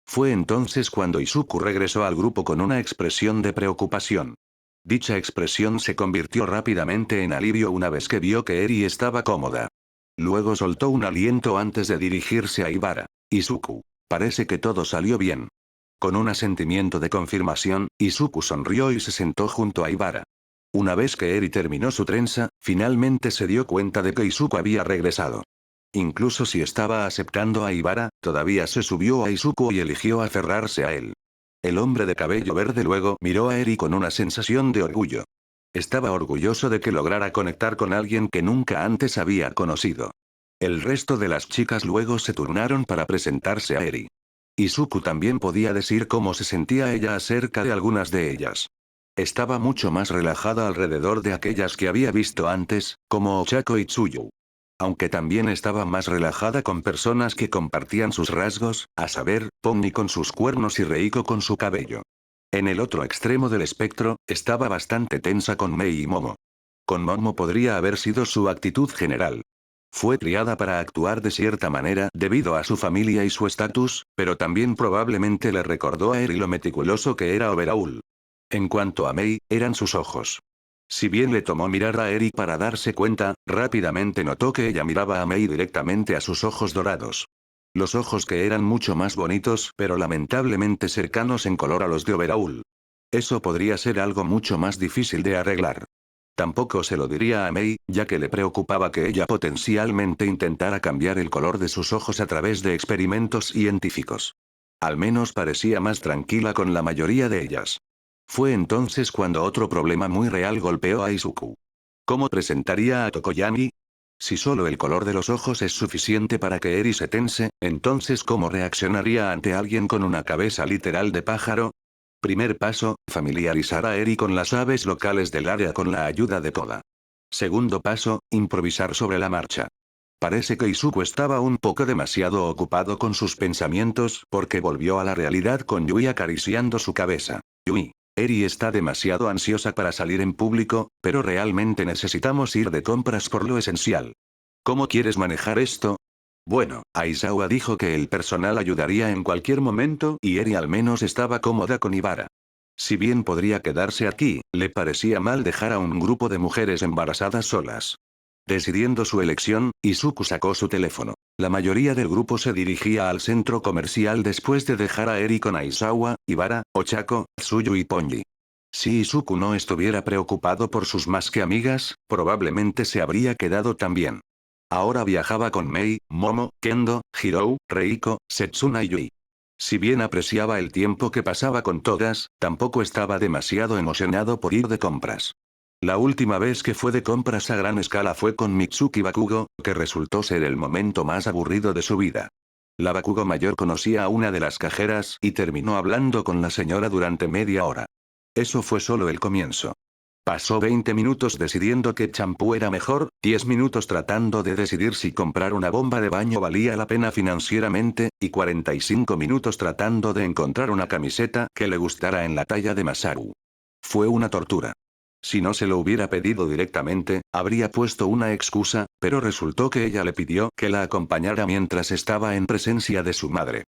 B: Fue entonces cuando Izuku regresó al grupo con una expresión de preocupación. Dicha expresión se convirtió rápidamente en alivio una vez que vio que Eri estaba cómoda. Luego soltó un aliento antes de dirigirse a Ibara. Izuku. Parece que todo salió bien. Con un asentimiento de confirmación, Izuku sonrió y se sentó junto a Ibara. Una vez que Eri terminó su trenza, finalmente se dio cuenta de que Izuku había regresado. Incluso si estaba aceptando a Ibara, todavía se subió a Izuku y eligió aferrarse a él. El hombre de cabello verde luego miró a Eri con una sensación de orgullo. Estaba orgulloso de que lograra conectar con alguien que nunca antes había conocido. El resto de las chicas luego se turnaron para presentarse a Eri. Izuku también podía decir cómo se sentía ella acerca de algunas de ellas. Estaba mucho más relajada alrededor de aquellas que había visto antes, como Ochako y Tsuyu. Aunque también estaba más relajada con personas que compartían sus rasgos, a saber, Pony con sus cuernos y Reiko con su cabello. En el otro extremo del espectro, estaba bastante tensa con Mei y Momo. Con Momo podría haber sido su actitud general. Fue criada para actuar de cierta manera debido a su familia y su estatus, pero también probablemente le recordó a Eri lo meticuloso que era Overhaul. En cuanto a Mei, eran sus ojos. Si bien le tomó mirar a Eri para darse cuenta, rápidamente notó que ella miraba a Mei directamente a sus ojos dorados. Los ojos que eran mucho más bonitos, pero lamentablemente cercanos en color a los de Overhaul. Eso podría ser algo mucho más difícil de arreglar. Tampoco se lo diría a Mei, ya que le preocupaba que ella potencialmente intentara cambiar el color de sus ojos a través de experimentos científicos. Al menos parecía más tranquila con la mayoría de ellas. Fue entonces cuando otro problema muy real golpeó a Izuku. ¿Cómo presentaría a Tokoyami? Si solo el color de los ojos es suficiente para que Eri se tense, entonces ¿cómo reaccionaría ante alguien con una cabeza literal de pájaro? Primer paso, familiarizar a Eri con las aves locales del área con la ayuda de Koda. Segundo paso, improvisar sobre la marcha. Parece que Izuku estaba un poco demasiado ocupado con sus pensamientos porque volvió a la realidad con Yui acariciando su cabeza. Yui. Eri está demasiado ansiosa para salir en público, pero realmente necesitamos ir de compras por lo esencial. ¿Cómo quieres manejar esto? Bueno, Aizawa dijo que el personal ayudaría en cualquier momento y Eri al menos estaba cómoda con Ibara. Si bien podría quedarse aquí, le parecía mal dejar a un grupo de mujeres embarazadas solas. Decidiendo su elección, Izuku sacó su teléfono. La mayoría del grupo se dirigía al centro comercial después de dejar a Eri con Aizawa, Ibara, Ochako, Tsuyu y Ponji. Si Izuku no estuviera preocupado por sus más que amigas, probablemente se habría quedado también. Ahora viajaba con Mei, Momo, Kendo, Hirou, Reiko, Setsuna y Yui. Si bien apreciaba el tiempo que pasaba con todas, tampoco estaba demasiado emocionado por ir de compras. La última vez que fue de compras a gran escala fue con Mitsuki Bakugo, que resultó ser el momento más aburrido de su vida. La Bakugo mayor conocía a una de las cajeras y terminó hablando con la señora durante media hora. Eso fue solo el comienzo. Pasó 20 minutos decidiendo qué champú era mejor, 10 minutos tratando de decidir si comprar una bomba de baño valía la pena financieramente, y 45 minutos tratando de encontrar una camiseta que le gustara en la talla de Masaru. Fue una tortura. Si no se lo hubiera pedido directamente, habría puesto una excusa, pero resultó que ella le pidió que la acompañara mientras estaba en presencia de su madre.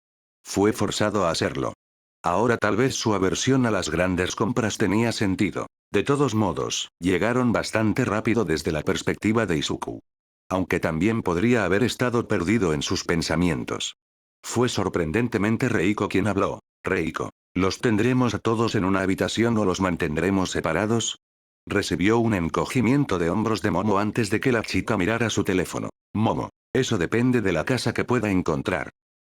B: Fue forzado a hacerlo. Ahora tal vez su aversión a las grandes compras tenía sentido. De todos modos, llegaron bastante rápido desde la perspectiva de Izuku. Aunque también podría haber estado perdido en sus pensamientos. Fue sorprendentemente Reiko quien habló. Reiko, ¿los tendremos a todos en una habitación o los mantendremos separados? Recibió un encogimiento de hombros de Momo antes de que la chica mirara su teléfono. Momo, eso depende de la casa que pueda encontrar.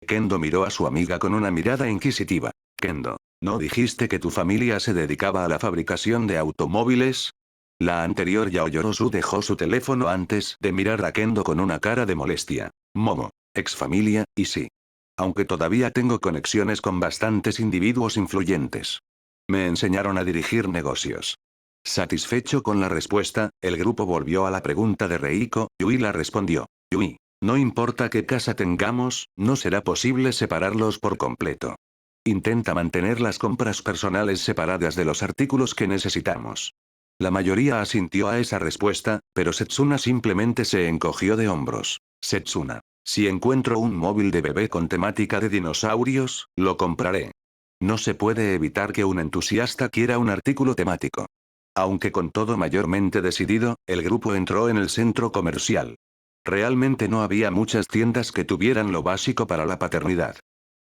B: Kendo miró a su amiga con una mirada inquisitiva. Kendo, ¿no dijiste que tu familia se dedicaba a la fabricación de automóviles? La anterior Yaoyorosu dejó su teléfono antes de mirar a Kendo con una cara de molestia. Momo, ex familia, y sí. Aunque todavía tengo conexiones con bastantes individuos influyentes. Me enseñaron a dirigir negocios. Satisfecho con la respuesta, el grupo volvió a la pregunta de Reiko, Yui la respondió. Yui, no importa qué casa tengamos, no será posible separarlos por completo. Intenta mantener las compras personales separadas de los artículos que necesitamos. La mayoría asintió a esa respuesta, pero Setsuna simplemente se encogió de hombros. Setsuna, si encuentro un móvil de bebé con temática de dinosaurios, lo compraré. No se puede evitar que un entusiasta quiera un artículo temático. Aunque con todo mayormente decidido, el grupo entró en el centro comercial. Realmente no había muchas tiendas que tuvieran lo básico para la paternidad.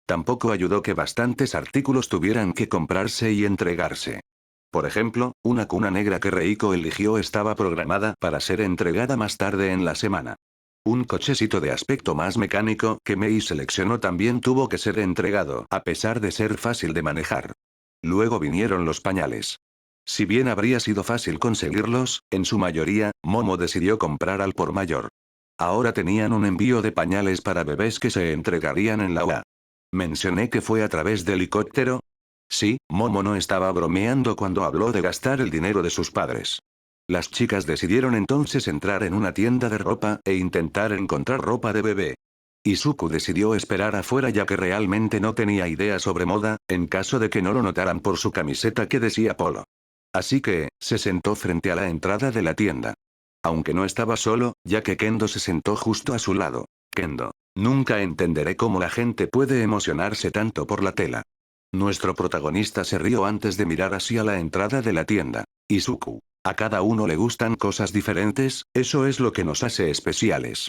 B: Tampoco ayudó que bastantes artículos tuvieran que comprarse y entregarse. Por ejemplo, una cuna negra que Reiko eligió estaba programada para ser entregada más tarde en la semana. Un cochecito de aspecto más mecánico que Mei seleccionó también tuvo que ser entregado, a pesar de ser fácil de manejar. Luego vinieron los pañales. Si bien habría sido fácil conseguirlos, en su mayoría, Momo decidió comprar al por mayor. Ahora tenían un envío de pañales para bebés que se entregarían en la UA. ¿Mencioné que fue a través de helicóptero? Sí, Momo no estaba bromeando cuando habló de gastar el dinero de sus padres. Las chicas decidieron entonces entrar en una tienda de ropa e intentar encontrar ropa de bebé. Izuku decidió esperar afuera ya que realmente no tenía idea sobre moda, en caso de que no lo notaran por su camiseta que decía polo. Así que, se sentó frente a la entrada de la tienda. Aunque no estaba solo, ya que Kendo se sentó justo a su lado. Kendo. Nunca entenderé cómo la gente puede emocionarse tanto por la tela. Nuestro protagonista se rió antes de mirar hacia la entrada de la tienda. Izuku. A cada uno le gustan cosas diferentes, eso es lo que nos hace especiales.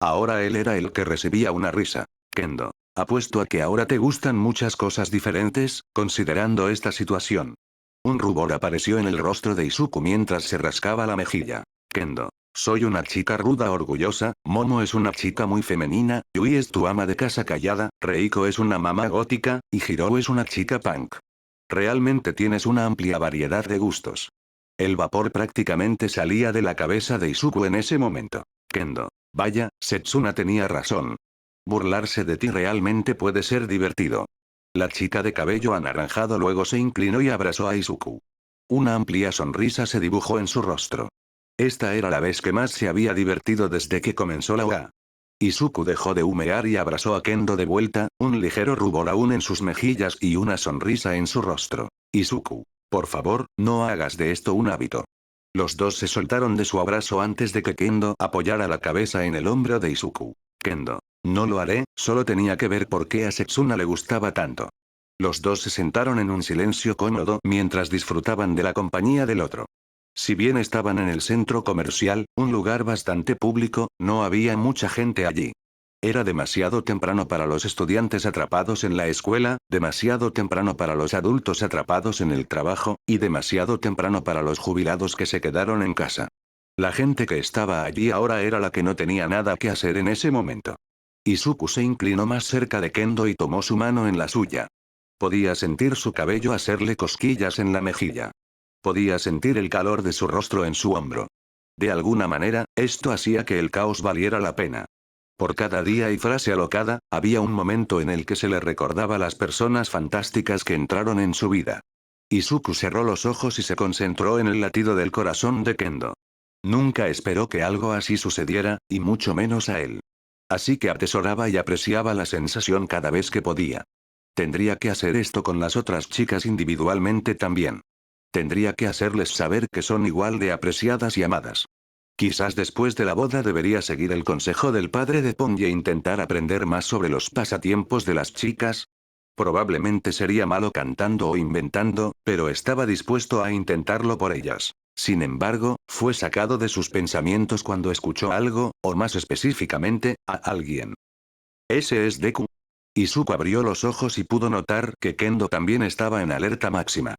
B: Ahora él era el que recibía una risa. Kendo. Apuesto a que ahora te gustan muchas cosas diferentes, considerando esta situación. Un rubor apareció en el rostro de Izuku mientras se rascaba la mejilla. Kendo. Soy una chica ruda orgullosa, Momo es una chica muy femenina, Yui es tu ama de casa callada, Reiko es una mamá gótica, y Hiro es una chica punk. Realmente tienes una amplia variedad de gustos. El vapor prácticamente salía de la cabeza de Izuku en ese momento. Kendo. Vaya, Setsuna tenía razón. Burlarse de ti realmente puede ser divertido. La chica de cabello anaranjado luego se inclinó y abrazó a Izuku. Una amplia sonrisa se dibujó en su rostro. Esta era la vez que más se había divertido desde que comenzó la UA. Izuku dejó de humear y abrazó a Kendo de vuelta, un ligero rubor aún en sus mejillas y una sonrisa en su rostro. Izuku. Por favor, no hagas de esto un hábito. Los dos se soltaron de su abrazo antes de que Kendo apoyara la cabeza en el hombro de Izuku. Kendo. No lo haré, solo tenía que ver por qué a Setsuna le gustaba tanto. Los dos se sentaron en un silencio cómodo mientras disfrutaban de la compañía del otro. Si bien estaban en el centro comercial, un lugar bastante público, no había mucha gente allí. Era demasiado temprano para los estudiantes atrapados en la escuela, demasiado temprano para los adultos atrapados en el trabajo, y demasiado temprano para los jubilados que se quedaron en casa. La gente que estaba allí ahora era la que no tenía nada que hacer en ese momento. Izuku se inclinó más cerca de Kendo y tomó su mano en la suya. Podía sentir su cabello hacerle cosquillas en la mejilla. Podía sentir el calor de su rostro en su hombro. De alguna manera, esto hacía que el caos valiera la pena. Por cada día y frase alocada, había un momento en el que se le recordaba las personas fantásticas que entraron en su vida. Izuku cerró los ojos y se concentró en el latido del corazón de Kendo. Nunca esperó que algo así sucediera, y mucho menos a él. Así que atesoraba y apreciaba la sensación cada vez que podía. Tendría que hacer esto con las otras chicas individualmente también. Tendría que hacerles saber que son igual de apreciadas y amadas. Quizás después de la boda debería seguir el consejo del padre de Pong e intentar aprender más sobre los pasatiempos de las chicas. Probablemente sería malo cantando o inventando, pero estaba dispuesto a intentarlo por ellas. Sin embargo, fue sacado de sus pensamientos cuando escuchó algo, o más específicamente, a alguien. ¿Ese es Deku? Izuku abrió los ojos y pudo notar que Kendo también estaba en alerta máxima.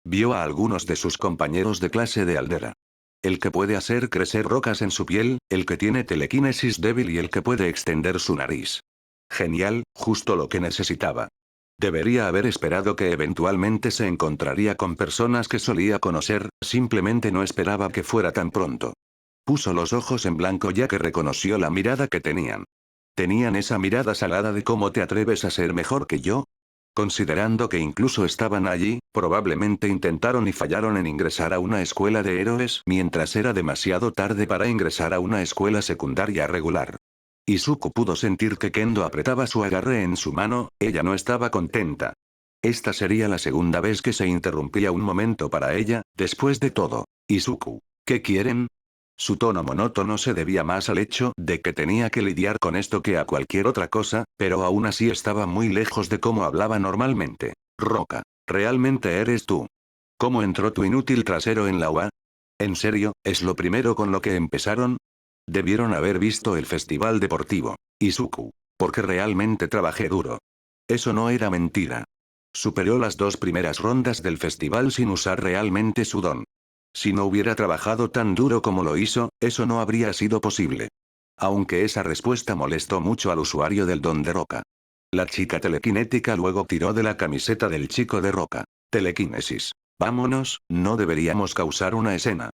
B: Vio a algunos de sus compañeros de clase de Aldera. El que puede hacer crecer rocas en su piel, el que tiene telequinesis débil y el que puede extender su nariz. Genial, justo lo que necesitaba. Debería haber esperado que eventualmente se encontraría con personas que solía conocer, simplemente no esperaba que fuera tan pronto. Puso los ojos en blanco ya que reconoció la mirada que tenían. Tenían esa mirada salada de cómo te atreves a ser mejor que yo. Considerando que incluso estaban allí, probablemente intentaron y fallaron en ingresar a una escuela de héroes mientras era demasiado tarde para ingresar a una escuela secundaria regular. Izuku pudo sentir que Kendo apretaba su agarre en su mano, ella no estaba contenta. Esta sería la segunda vez que se interrumpía un momento para ella, después de todo. Izuku, ¿qué quieren? Su tono monótono se debía más al hecho de que tenía que lidiar con esto que a cualquier otra cosa, pero aún así estaba muy lejos de cómo hablaba normalmente. Roca, ¿realmente eres tú? ¿Cómo entró tu inútil trasero en la UA? ¿En serio, es lo primero con lo que empezaron? Debieron haber visto el festival deportivo. Izuku, porque realmente trabajé duro. Eso no era mentira. Superó las 2 primeras rondas del festival sin usar realmente su don. Si no hubiera trabajado tan duro como lo hizo, eso no habría sido posible. Aunque esa respuesta molestó mucho al usuario del don de roca. La chica telequinética luego tiró de la camiseta del chico de roca. Telequinesis. Vámonos, no deberíamos causar una escena.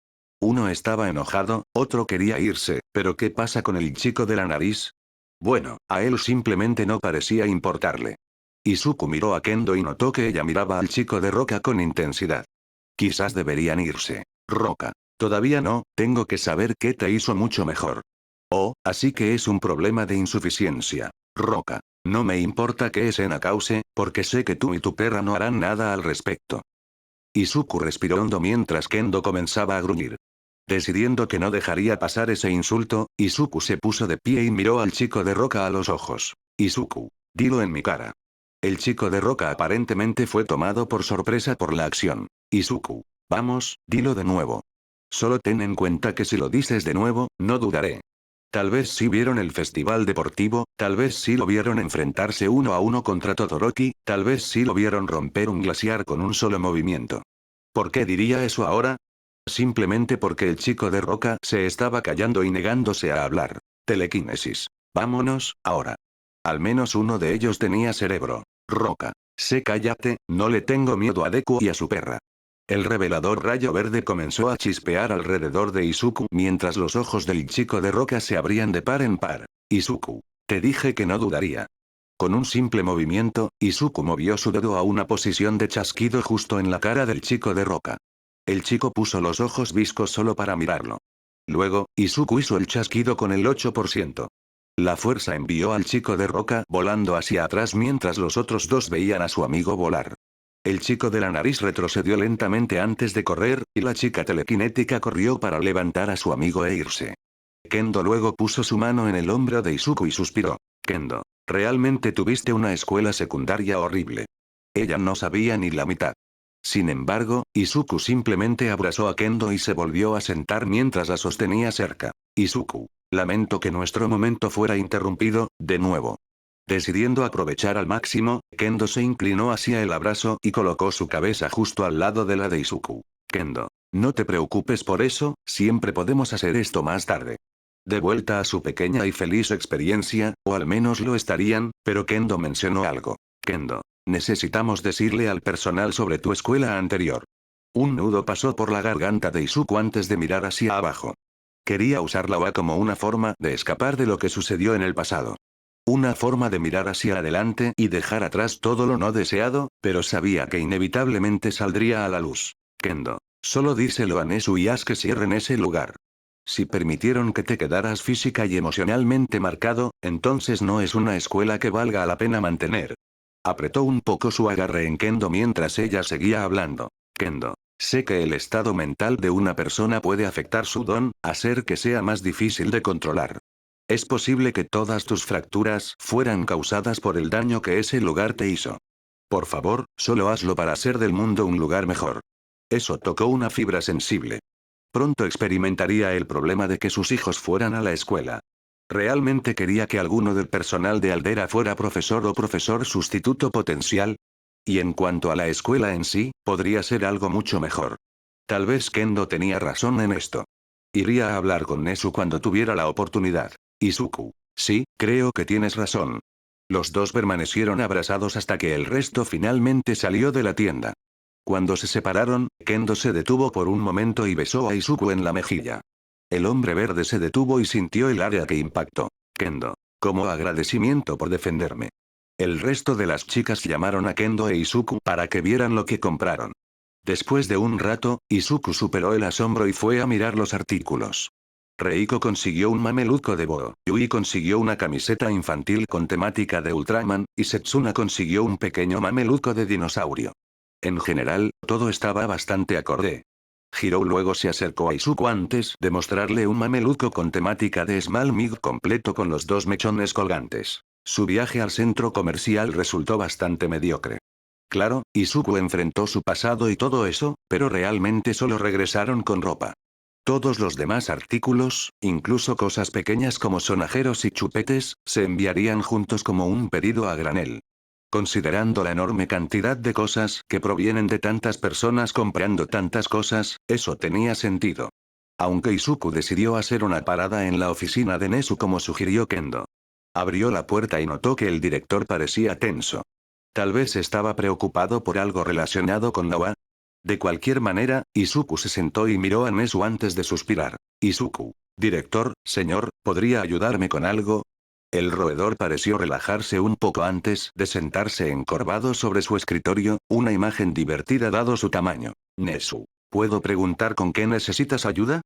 B: Uno estaba enojado, otro quería irse, pero ¿qué pasa con el chico de la nariz? Bueno, a él simplemente no parecía importarle. Izuku miró a Kendo y notó que ella miraba al chico de roca con intensidad. Quizás deberían irse. Roca. Todavía no, tengo que saber qué te hizo mucho mejor. Oh, así que es un problema de insuficiencia. Roca. No me importa qué escena cause, porque sé que tú y tu perra no harán nada al respecto. Izuku respiró hondo mientras Kendo comenzaba a gruñir. Decidiendo que no dejaría pasar ese insulto, Izuku se puso de pie y miró al chico de roca a los ojos. Izuku, dilo en mi cara. El chico de roca aparentemente fue tomado por sorpresa por la acción. Izuku, vamos, dilo de nuevo. Solo ten en cuenta que si lo dices de nuevo, no dudaré. Tal vez sí vieron el festival deportivo, tal vez sí lo vieron enfrentarse uno a uno contra Todoroki, tal vez sí lo vieron romper un glaciar con un solo movimiento. ¿Por qué diría eso ahora? Simplemente porque el chico de roca se estaba callando y negándose a hablar. Telequinesis. Vámonos, ahora. Al menos uno de ellos tenía cerebro. Roca. Cállate, no le tengo miedo a Deku y a su perra. El revelador rayo verde comenzó a chispear alrededor de Izuku mientras los ojos del chico de roca se abrían de par en par. Izuku. Te dije que no dudaría. Con un simple movimiento, Izuku movió su dedo a una posición de chasquido justo en la cara del chico de roca. El chico puso los ojos viscos solo para mirarlo. Luego, Izuku hizo el chasquido con el 8%. La fuerza envió al chico de roca volando hacia atrás mientras los otros dos veían a su amigo volar. El chico de la nariz retrocedió lentamente antes de correr, y la chica telequinética corrió para levantar a su amigo e irse. Kendo luego puso su mano en el hombro de Izuku y suspiró. Kendo, realmente tuviste una escuela secundaria horrible. Ella no sabía ni la mitad. Sin embargo, Izuku simplemente abrazó a Kendo y se volvió a sentar mientras la sostenía cerca. Izuku, lamento que nuestro momento fuera interrumpido, de nuevo. Decidiendo aprovechar al máximo, Kendo se inclinó hacia el abrazo y colocó su cabeza justo al lado de la de Izuku. Kendo, no te preocupes por eso, siempre podemos hacer esto más tarde. De vuelta a su pequeña y feliz experiencia, o al menos lo estarían, pero Kendo mencionó algo. Kendo, necesitamos decirle al personal sobre tu escuela anterior. Un nudo pasó por la garganta de Izuku antes de mirar hacia abajo. Quería usar la OA como una forma de escapar de lo que sucedió en el pasado. Una forma de mirar hacia adelante y dejar atrás todo lo no deseado, pero sabía que inevitablemente saldría a la luz. Kendo, solo díselo a Nezu y haz que cierren ese lugar. Si permitieron que te quedaras física y emocionalmente marcado, entonces no es una escuela que valga la pena mantener. Apretó un poco su agarre en Kendo mientras ella seguía hablando. Kendo, sé que el estado mental de una persona puede afectar su don, hacer que sea más difícil de controlar. Es posible que todas tus fracturas fueran causadas por el daño que ese lugar te hizo. Por favor, solo hazlo para hacer del mundo un lugar mejor. Eso tocó una fibra sensible. Pronto experimentaría el problema de que sus hijos fueran a la escuela. ¿Realmente quería que alguno del personal de Aldera fuera profesor o profesor sustituto potencial? Y en cuanto a la escuela en sí, podría ser algo mucho mejor. Tal vez Kendo tenía razón en esto. Iría a hablar con Nezu cuando tuviera la oportunidad. Izuku. Sí, creo que tienes razón. Los dos permanecieron abrazados hasta que el resto finalmente salió de la tienda. Cuando se separaron, Kendo se detuvo por un momento y besó a Izuku en la mejilla. El hombre verde se detuvo y sintió el área que impactó. Kendo. Como agradecimiento por defenderme. El resto de las chicas llamaron a Kendo e Izuku para que vieran lo que compraron. Después de un rato, Izuku superó el asombro y fue a mirar los artículos. Reiko consiguió un mameluco de Boo, Yui consiguió una camiseta infantil con temática de Ultraman, y Setsuna consiguió un pequeño mameluco de dinosaurio. En general, todo estaba bastante acorde. Hirou luego se acercó a Izuku antes de mostrarle un mameluco con temática de Small Mig completo con los dos mechones colgantes. Su viaje al centro comercial resultó bastante mediocre. Claro, Izuku enfrentó su pasado y todo eso, pero realmente solo regresaron con ropa. Todos los demás artículos, incluso cosas pequeñas como sonajeros y chupetes, se enviarían juntos como un pedido a granel. Considerando la enorme cantidad de cosas que provienen de tantas personas comprando tantas cosas, eso tenía sentido. Aunque Izuku decidió hacer una parada en la oficina de Nezu como sugirió Kendo. Abrió la puerta y notó que el director parecía tenso. Tal vez estaba preocupado por algo relacionado con Noah. De cualquier manera, Izuku se sentó y miró a Nezu antes de suspirar. Izuku. Director, señor, ¿podría ayudarme con algo? El roedor pareció relajarse un poco antes de sentarse encorvado sobre su escritorio, una imagen divertida dado su tamaño. Nezu. ¿Puedo preguntar con qué necesitas ayuda?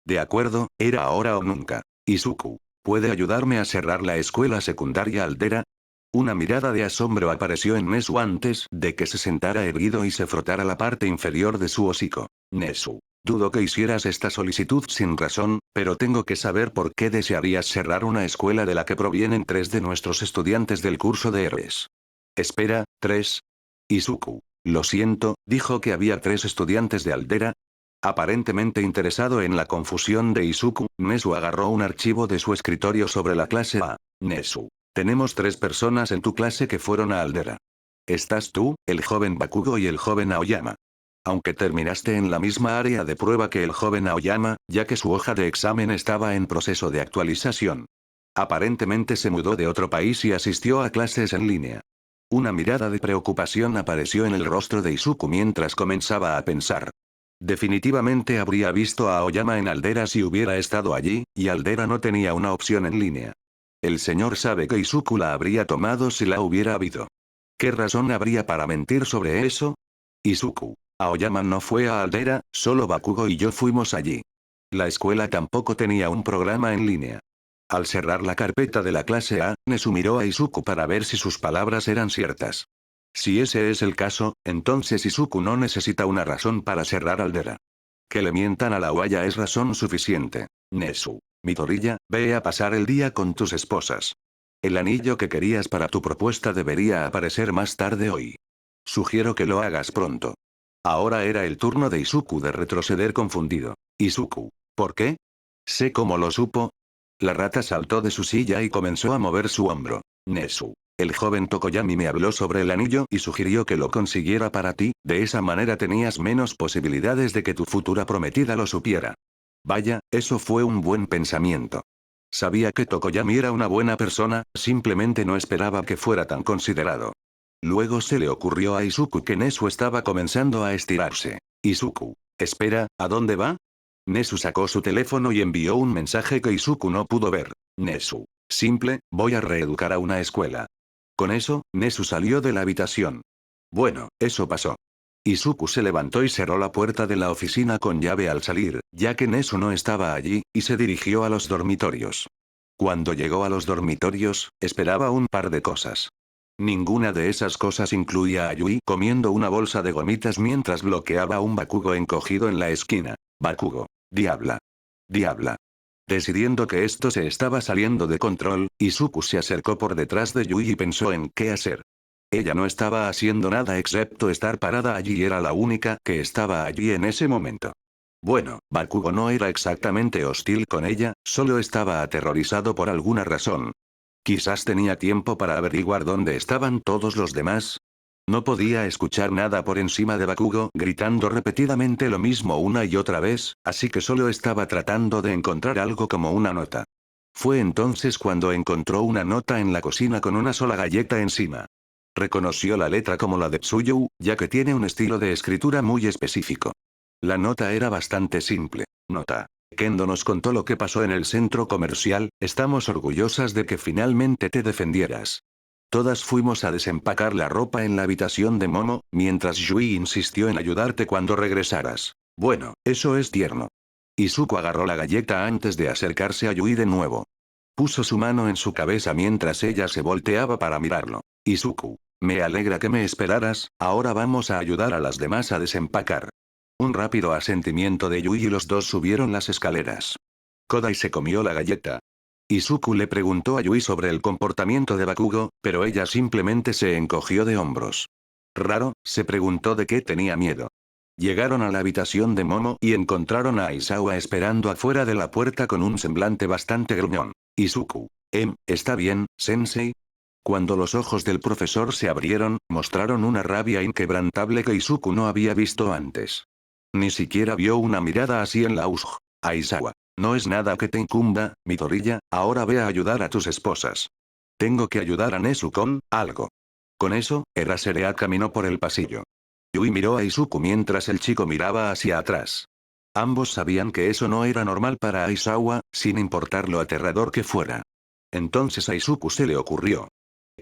B: De acuerdo, era ahora o nunca. Izuku. ¿Puede ayudarme a cerrar la escuela secundaria Aldera? Una mirada de asombro apareció en Nezu antes de que se sentara erguido y se frotara la parte inferior de su hocico. Nezu. Dudo que hicieras esta solicitud sin razón, pero tengo que saber por qué desearías cerrar una escuela de la que provienen 3 de nuestros estudiantes del curso de héroes. Espera, ¿3? Izuku. Lo siento, dijo que había 3 estudiantes de Aldera. Aparentemente interesado en la confusión de Izuku, Nezu agarró un archivo de su escritorio sobre la clase A. Nezu. Tenemos 3 personas en tu clase que fueron a Aldera. Estás tú, el joven Bakugo y el joven Aoyama. Aunque terminaste en la misma área de prueba que el joven Aoyama, ya que su hoja de examen estaba en proceso de actualización. Aparentemente se mudó de otro país y asistió a clases en línea. Una mirada de preocupación apareció en el rostro de Izuku mientras comenzaba a pensar. Definitivamente habría visto a Aoyama en Aldera si hubiera estado allí, y Aldera no tenía una opción en línea. El señor sabe que Izuku la habría tomado si la hubiera habido. ¿Qué razón habría para mentir sobre eso? Izuku. Aoyama no fue a Aldera, solo Bakugo y yo fuimos allí. La escuela tampoco tenía un programa en línea. Al cerrar la carpeta de la clase A, Nezu miró a Izuku para ver si sus palabras eran ciertas. Si ese es el caso, entonces Izuku no necesita una razón para cerrar Aldera. Que le mientan a la Waya es razón suficiente. Nezu. Midoriya, ve a pasar el día con tus esposas. El anillo que querías para tu propuesta debería aparecer más tarde hoy. Sugiero que lo hagas pronto. Ahora era el turno de Izuku de retroceder confundido. Izuku. ¿Por qué? Sé cómo lo supo. La rata saltó de su silla y comenzó a mover su hombro. Nezu. El joven Tokoyami me habló sobre el anillo y sugirió que lo consiguiera para ti, de esa manera tenías menos posibilidades de que tu futura prometida lo supiera. Vaya, eso fue un buen pensamiento. Sabía que Tokoyami era una buena persona, simplemente no esperaba que fuera tan considerado. Luego se le ocurrió a Izuku que Nezu estaba comenzando a estirarse. Izuku. Espera, ¿a dónde va? Nezu sacó su teléfono y envió un mensaje que Izuku no pudo ver. Nezu. Simple, voy a reeducar a una escuela. Con eso, Nezu salió de la habitación. Bueno, eso pasó. Izuku se levantó y cerró la puerta de la oficina con llave al salir, ya que Nezu no estaba allí, y se dirigió a los dormitorios. Cuando llegó a los dormitorios, esperaba un par de cosas. Ninguna de esas cosas incluía a Yui comiendo una bolsa de gomitas mientras bloqueaba a un Bakugo encogido en la esquina. Bakugo. Diabla. Diabla. Decidiendo que esto se estaba saliendo de control, Izuku se acercó por detrás de Yui y pensó en qué hacer. Ella no estaba haciendo nada excepto estar parada allí y era la única que estaba allí en ese momento. Bueno, Bakugo no era exactamente hostil con ella, solo estaba aterrorizado por alguna razón. Quizás tenía tiempo para averiguar dónde estaban todos los demás. No podía escuchar nada por encima de Bakugo gritando repetidamente lo mismo una y otra vez, así que solo estaba tratando de encontrar algo como una nota. Fue entonces cuando encontró una nota en la cocina con una sola galleta encima. Reconoció la letra como la de Tsuyu, ya que tiene un estilo de escritura muy específico. La nota era bastante simple. Nota. Kendo nos contó lo que pasó en el centro comercial, estamos orgullosas de que finalmente te defendieras. Todas fuimos a desempacar la ropa en la habitación de Momo, mientras Yui insistió en ayudarte cuando regresaras. Bueno, eso es tierno. Izuku agarró la galleta antes de acercarse a Yui de nuevo. Puso su mano en su cabeza mientras ella se volteaba para mirarlo. Izuku. Me alegra que me esperaras, ahora vamos a ayudar a las demás a desempacar. Un rápido asentimiento de Yui y los dos subieron las escaleras. Kodai se comió la galleta. Izuku le preguntó a Yui sobre el comportamiento de Bakugo, pero ella simplemente se encogió de hombros. Raro, se preguntó de qué tenía miedo. Llegaron a la habitación de Momo y encontraron a Aizawa esperando afuera de la puerta con un semblante bastante gruñón. Izuku. ¿Está bien, sensei? Cuando los ojos del profesor se abrieron, mostraron una rabia inquebrantable que Izuku no había visto antes. Ni siquiera vio una mirada así en la USJ. Aizawa. No es nada que te incumba, Midoriya, ahora ve a ayudar a tus esposas. Tengo que ayudar a Nezu con algo. Con eso, Eraserea caminó por el pasillo. Yui miró a Izuku mientras el chico miraba hacia atrás. Ambos sabían que eso no era normal para Aizawa, sin importar lo aterrador que fuera. Entonces a Izuku se le ocurrió.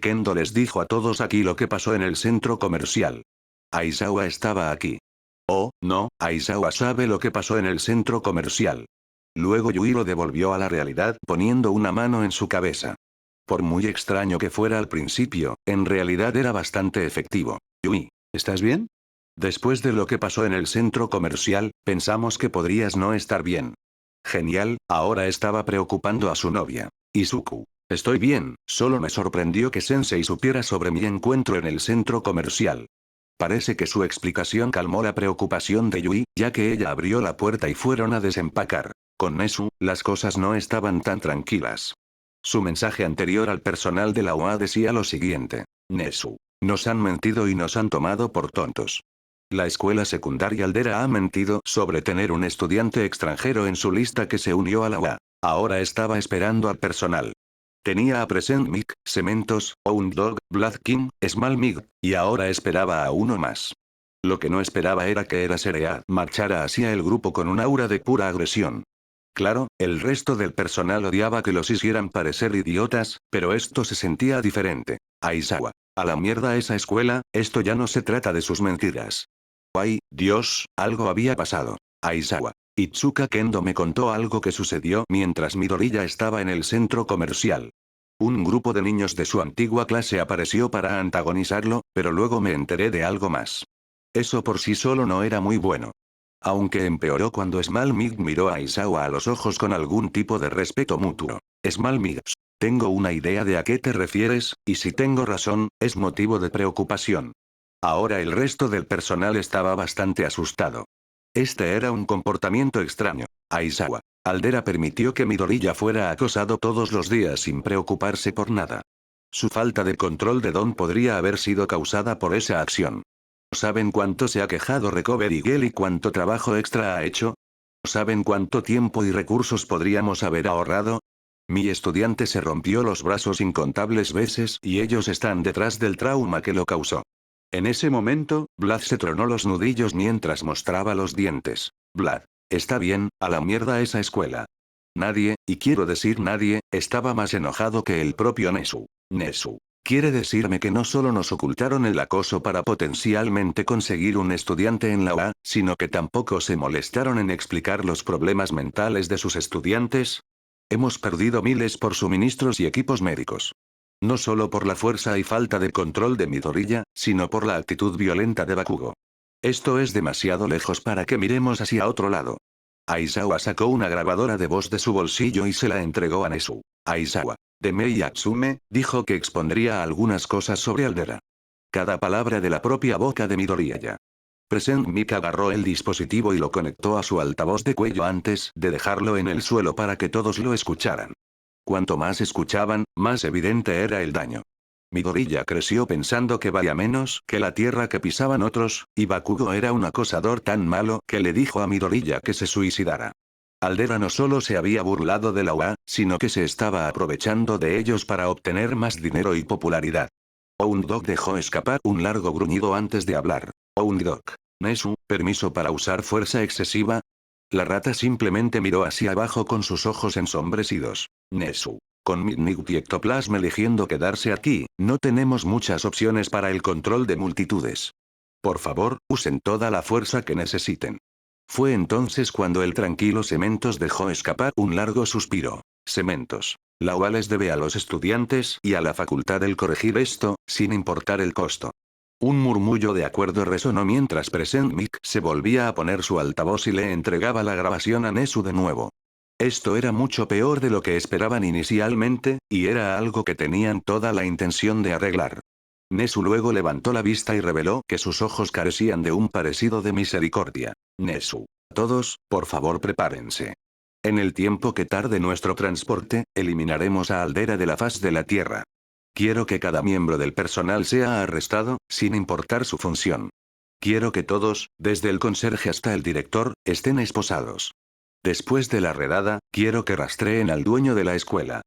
B: Kendo les dijo a todos aquí lo que pasó en el centro comercial. Aizawa estaba aquí. Oh, no, Aizawa sabe lo que pasó en el centro comercial. Luego Yui lo devolvió a la realidad poniendo una mano en su cabeza. Por muy extraño que fuera al principio, en realidad era bastante efectivo. Yui, ¿estás bien? Después de lo que pasó en el centro comercial, pensamos que podrías no estar bien. Genial, ahora estaba preocupando a su novia. Izuku. Estoy bien, solo me sorprendió que Sensei supiera sobre mi encuentro en el centro comercial. Parece que su explicación calmó la preocupación de Yui, ya que ella abrió la puerta y fueron a desempacar. Con Nezu, las cosas no estaban tan tranquilas. Su mensaje anterior al personal de la UA decía lo siguiente. Nezu. Nos han mentido y nos han tomado por tontos. La escuela secundaria Aldera ha mentido sobre tener un estudiante extranjero en su lista que se unió a la UA. Ahora estaba esperando al personal. Tenía a Present Mic, Cementos, Dog, Blood King, Small Mig, y ahora esperaba a uno más. Lo que no esperaba era que Eraserea marchara hacia el grupo con un aura de pura agresión. Claro, el resto del personal odiaba que los hicieran parecer idiotas, pero esto se sentía diferente. Aizawa. A la mierda esa escuela, esto ya no se trata de sus mentiras. Ay, Dios, algo había pasado. Aizawa. Itsuka Kendo me contó algo que sucedió mientras Midoriya estaba en el centro comercial. Un grupo de niños de su antigua clase apareció para antagonizarlo, pero luego me enteré de algo más. Eso por sí solo no era muy bueno. Aunque empeoró cuando Small Mig miró a Aizawa a los ojos con algún tipo de respeto mutuo. Small Mig. Tengo una idea de a qué te refieres, y si tengo razón, es motivo de preocupación. Ahora el resto del personal estaba bastante asustado. Este era un comportamiento extraño. Aizawa. Aldera permitió que Midoriya fuera acosado todos los días sin preocuparse por nada. Su falta de control de Don podría haber sido causada por esa acción. ¿Saben cuánto se ha quejado Recovery Girl y cuánto trabajo extra ha hecho? ¿Saben cuánto tiempo y recursos podríamos haber ahorrado? Mi estudiante se rompió los brazos incontables veces y ellos están detrás del trauma que lo causó. En ese momento, Vlad se tronó los nudillos mientras mostraba los dientes. Vlad. Está bien, a la mierda esa escuela. Nadie, y quiero decir nadie, estaba más enojado que el propio Nezu. Nezu. Quiere decirme que no solo nos ocultaron el acoso para potencialmente conseguir un estudiante en la UA, sino que tampoco se molestaron en explicar los problemas mentales de sus estudiantes. Hemos perdido miles por suministros y equipos médicos. No solo por la fuerza y falta de control de Midoriya, sino por la actitud violenta de Bakugo. Esto es demasiado lejos para que miremos hacia otro lado. Aizawa sacó una grabadora de voz de su bolsillo y se la entregó a Nezu. Aizawa. De Mei Atsume, dijo que expondría algunas cosas sobre Aldera. Cada palabra de la propia boca de Midoriya. Present Mic agarró el dispositivo y lo conectó a su altavoz de cuello antes de dejarlo en el suelo para que todos lo escucharan. Cuanto más escuchaban, más evidente era el daño. Midoriya creció pensando que valía menos que la tierra que pisaban otros, y Bakugo era un acosador tan malo que le dijo a Midoriya que se suicidara. Aldera no solo se había burlado de la UA, sino que se estaba aprovechando de ellos para obtener más dinero y popularidad. Dog dejó escapar un largo gruñido antes de hablar. Dog. Nezu, ¿permiso para usar fuerza excesiva? La rata simplemente miró hacia abajo con sus ojos ensombrecidos. Nezu. Con Midnight y Ectoplasma eligiendo quedarse aquí, no tenemos muchas opciones para el control de multitudes. Por favor, usen toda la fuerza que necesiten. Fue entonces cuando el tranquilo Cementos dejó escapar un largo suspiro. Cementos. La UA les debe a los estudiantes y a la facultad el corregir esto, sin importar el costo. Un murmullo de acuerdo resonó mientras Present Mic se volvía a poner su altavoz y le entregaba la grabación a Nezu de nuevo. Esto era mucho peor de lo que esperaban inicialmente, y era algo que tenían toda la intención de arreglar. Nezu luego levantó la vista y reveló que sus ojos carecían de un parecido de misericordia. Nezu. Todos, por favor prepárense. En el tiempo que tarde nuestro transporte, eliminaremos a Aldera de la faz de la Tierra. Quiero que cada miembro del personal sea arrestado, sin importar su función. Quiero que todos, desde el conserje hasta el director, estén esposados. Después de la redada, quiero que rastreen al dueño de la escuela.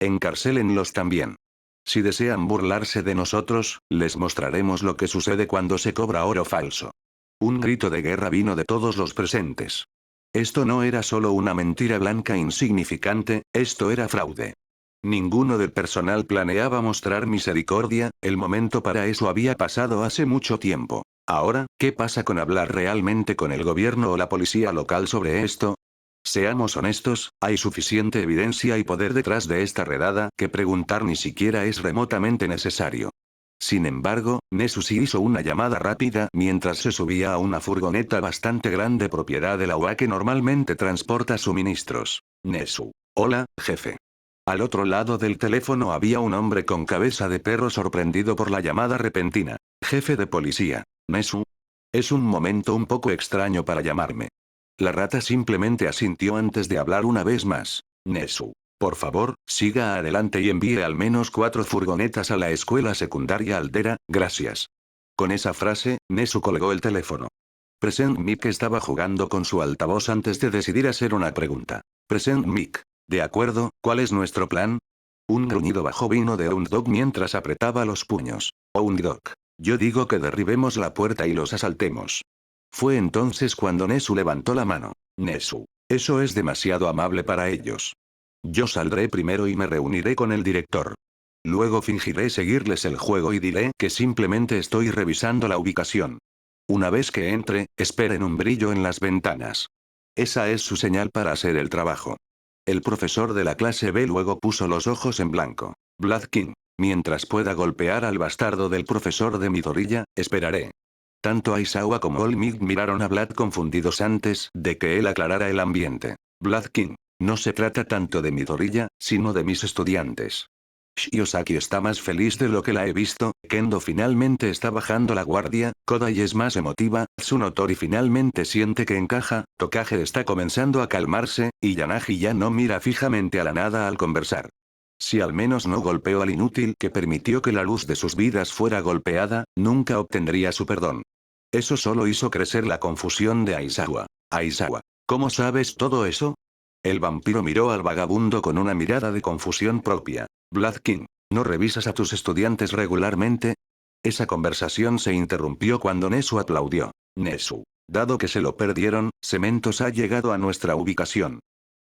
B: Encarcélenlos también. Si desean burlarse de nosotros, les mostraremos lo que sucede cuando se cobra oro falso. Un grito de guerra vino de todos los presentes. Esto no era solo una mentira blanca insignificante, esto era fraude. Ninguno del personal planeaba mostrar misericordia, el momento para eso había pasado hace mucho tiempo. Ahora, ¿qué pasa con hablar realmente con el gobierno o la policía local sobre esto? Seamos honestos, hay suficiente evidencia y poder detrás de esta redada que preguntar ni siquiera es remotamente necesario. Sin embargo, Nesu sí hizo una llamada rápida mientras se subía a una furgoneta bastante grande propiedad de la UA que normalmente transporta suministros. Nesu. Hola, jefe. Al otro lado del teléfono había un hombre con cabeza de perro sorprendido por la llamada repentina. Jefe de policía. Nesu. Es un momento un poco extraño para llamarme. La rata simplemente asintió antes de hablar una vez más. Nesu. Por favor, siga adelante y envíe al menos 4 furgonetas a la escuela secundaria Aldera, gracias. Con esa frase, Nesu colgó el teléfono. Present Mic estaba jugando con su altavoz antes de decidir hacer una pregunta. Present Mic. De acuerdo, ¿cuál es nuestro plan? Un gruñido bajo vino de Hound mientras apretaba los puños. Hound. Yo digo que derribemos la puerta y los asaltemos. Fue entonces cuando Nesu levantó la mano. Nesu. Eso es demasiado amable para ellos. Yo saldré primero y me reuniré con el director. Luego fingiré seguirles el juego y diré que simplemente estoy revisando la ubicación. Una vez que entre, esperen un brillo en las ventanas. Esa es su señal para hacer el trabajo. El profesor de la clase B luego puso los ojos en blanco. Blood King. Mientras pueda golpear al bastardo del profesor de Midoriya, esperaré. Tanto Aizawa como All Might miraron a Blood confundidos antes de que él aclarara el ambiente. Blood King. No se trata tanto de Midoriya, sino de mis estudiantes. Shiosaki está más feliz de lo que la he visto, Kendo finalmente está bajando la guardia, Kodai es más emotiva, Tsunotori finalmente siente que encaja, Tokage está comenzando a calmarse, y Yanagi ya no mira fijamente a la nada al conversar. Si al menos no golpeó al inútil que permitió que la luz de sus vidas fuera golpeada, nunca obtendría su perdón. Eso solo hizo crecer la confusión de Aizawa. Aizawa, ¿cómo sabes todo eso? El vampiro miró al vagabundo con una mirada de confusión propia. Blood King, ¿no revisas a tus estudiantes regularmente? Esa conversación se interrumpió cuando Nesu aplaudió. Nesu. Dado que se lo perdieron, Cementos ha llegado a nuestra ubicación.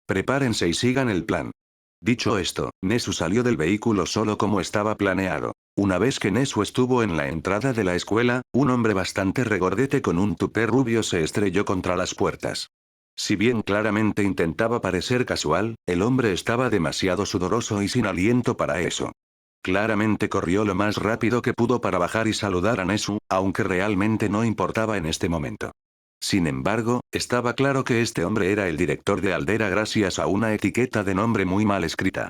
B: Prepárense y sigan el plan. Dicho esto, Nesu salió del vehículo solo como estaba planeado. Una vez que Nesu estuvo en la entrada de la escuela, un hombre bastante regordete con un tupé rubio se estrelló contra las puertas. Si bien claramente intentaba parecer casual, el hombre estaba demasiado sudoroso y sin aliento para eso. Claramente corrió lo más rápido que pudo para bajar y saludar a Nesu, aunque realmente no importaba en este momento. Sin embargo, estaba claro que este hombre era el director de Aldera gracias a una etiqueta de nombre muy mal escrita.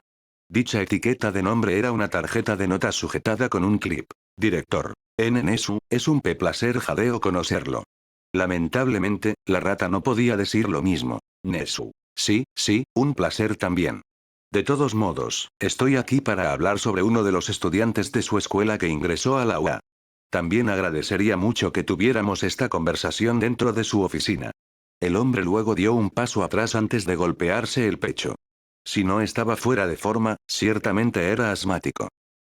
B: Dicha etiqueta de nombre era una tarjeta de notas sujetada con un clip. Director. N. Nesu, es un placer jadeo conocerlo. Lamentablemente, la rata no podía decir lo mismo. Nesu. Sí, un placer también. De todos modos, estoy aquí para hablar sobre uno de los estudiantes de su escuela que ingresó a la UA. También agradecería mucho que tuviéramos esta conversación dentro de su oficina. El hombre luego dio un paso atrás antes de golpearse el pecho. Si no estaba fuera de forma, ciertamente era asmático.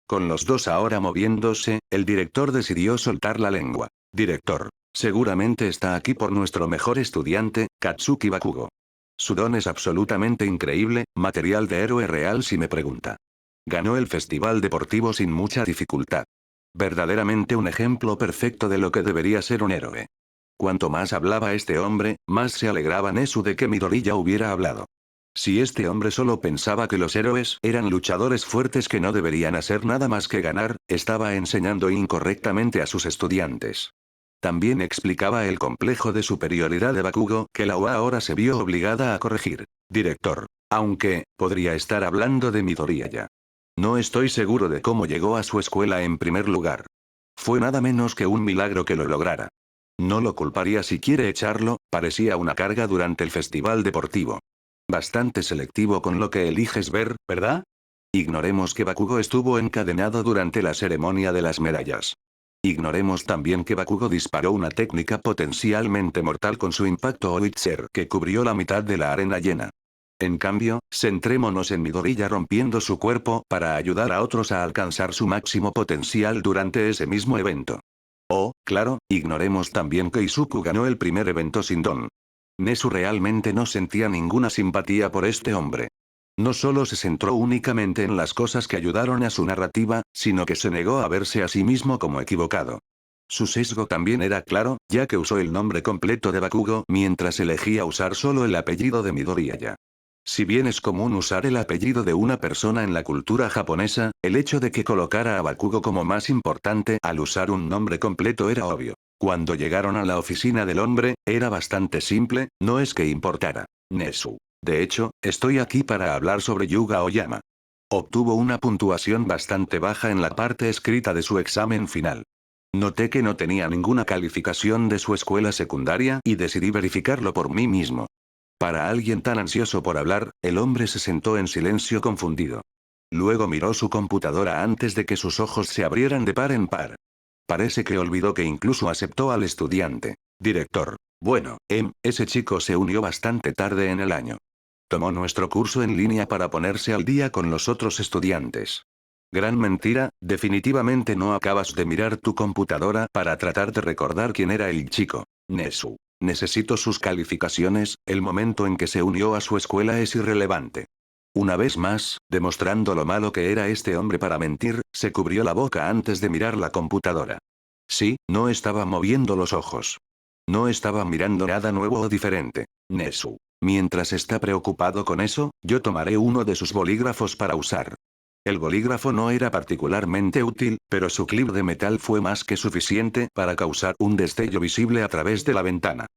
B: Con los dos ahora moviéndose, el director decidió soltar la lengua. Director. Seguramente está aquí por nuestro mejor estudiante, Katsuki Bakugo. Su don es absolutamente increíble, material de héroe real si me pregunta. Ganó el festival deportivo sin mucha dificultad. Verdaderamente un ejemplo perfecto de lo que debería ser un héroe. Cuanto más hablaba este hombre, más se alegraba Nesu de que Midoriya hubiera hablado. Si este hombre solo pensaba que los héroes eran luchadores fuertes que no deberían hacer nada más que ganar, estaba enseñando incorrectamente a sus estudiantes. También explicaba el complejo de superioridad de Bakugo que la UA ahora se vio obligada a corregir. Director. Aunque, podría estar hablando de Midoriya ya. No estoy seguro de cómo llegó a su escuela en primer lugar. Fue nada menos que un milagro que lo lograra. No lo culparía si quiere echarlo, parecía una carga durante el festival deportivo. Bastante selectivo con lo que eliges ver, ¿verdad? Ignoremos que Bakugo estuvo encadenado durante la ceremonia de las medallas. Ignoremos también que Bakugo disparó una técnica potencialmente mortal con su impacto Witcher que cubrió la mitad de la arena llena. En cambio, centrémonos en Midoriya rompiendo su cuerpo para ayudar a otros a alcanzar su máximo potencial durante ese mismo evento. Oh, claro, ignoremos también que Izuku ganó el primer evento sin Don. Nezu realmente no sentía ninguna simpatía por este hombre. No solo se centró únicamente en las cosas que ayudaron a su narrativa, sino que se negó a verse a sí mismo como equivocado. Su sesgo también era claro, ya que usó el nombre completo de Bakugo mientras elegía usar solo el apellido de Midoriya. Si bien es común usar el apellido de una persona en la cultura japonesa, el hecho de que colocara a Bakugo como más importante al usar un nombre completo era obvio. Cuando llegaron a la oficina del hombre, era bastante simple, no es que importara. Nezu. De hecho, estoy aquí para hablar sobre Yuga Oyama. Obtuvo una puntuación bastante baja en la parte escrita de su examen final. Noté que no tenía ninguna calificación de su escuela secundaria y decidí verificarlo por mí mismo. Para alguien tan ansioso por hablar, el hombre se sentó en silencio confundido. Luego miró su computadora antes de que sus ojos se abrieran de par en par. Parece que olvidó que incluso aceptó al estudiante. Director. Bueno, ese chico se unió bastante tarde en el año. Tomó nuestro curso en línea para ponerse al día con los otros estudiantes. Gran mentira, definitivamente no acabas de mirar tu computadora para tratar de recordar quién era el chico. Nezu. Necesito sus calificaciones, el momento en que se unió a su escuela es irrelevante. Una vez más, demostrando lo malo que era este hombre para mentir, se cubrió la boca antes de mirar la computadora. Sí, no estaba moviendo los ojos. No estaba mirando nada nuevo o diferente. Nezu. Mientras está preocupado con eso, yo tomaré uno de sus bolígrafos para usar. El bolígrafo no era particularmente útil, pero su clip de metal fue más que suficiente para causar un destello visible a través de la ventana.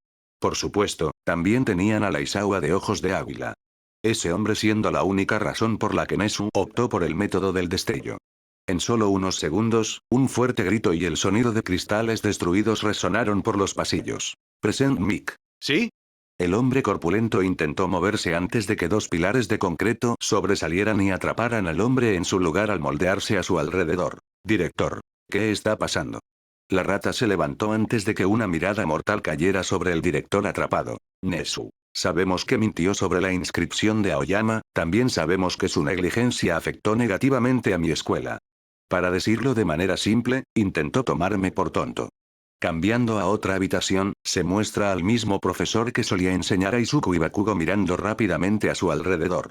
B: Por supuesto, también tenían a la Isawa de ojos de águila. Ese hombre siendo la única razón por la que Nezu optó por el método del destello. En solo unos segundos, un fuerte grito y el sonido de cristales destruidos resonaron por los pasillos. Present Mic. ¿Sí? El hombre corpulento intentó moverse antes de que dos pilares de concreto sobresalieran y atraparan al hombre en su lugar al moldearse a su alrededor. Director. ¿Qué está pasando? La rata se levantó antes de que una mirada mortal cayera sobre el director atrapado. Nezu. Sabemos que mintió sobre la inscripción de Aoyama, también sabemos que su negligencia afectó negativamente a mi escuela. Para decirlo de manera simple, intentó tomarme por tonto. Cambiando a otra habitación, se muestra al mismo profesor que solía enseñar a Izuku y Bakugo mirando rápidamente a su alrededor.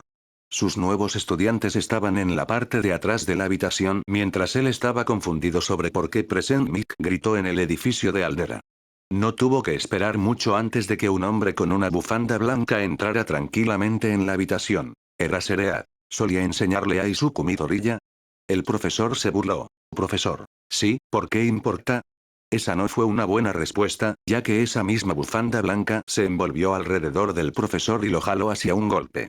B: Sus nuevos estudiantes estaban en la parte de atrás de la habitación mientras él estaba confundido sobre por qué Present Mic gritó en el edificio de Aldera. No tuvo que esperar mucho antes de que un hombre con una bufanda blanca entrara tranquilamente en la habitación. Era Sereat. ¿Solía enseñarle a Izuku Midoriya? El profesor se burló. Profesor. Sí, ¿por qué importa? Esa no fue una buena respuesta, ya que esa misma bufanda blanca se envolvió alrededor del profesor y lo jaló hacia un golpe.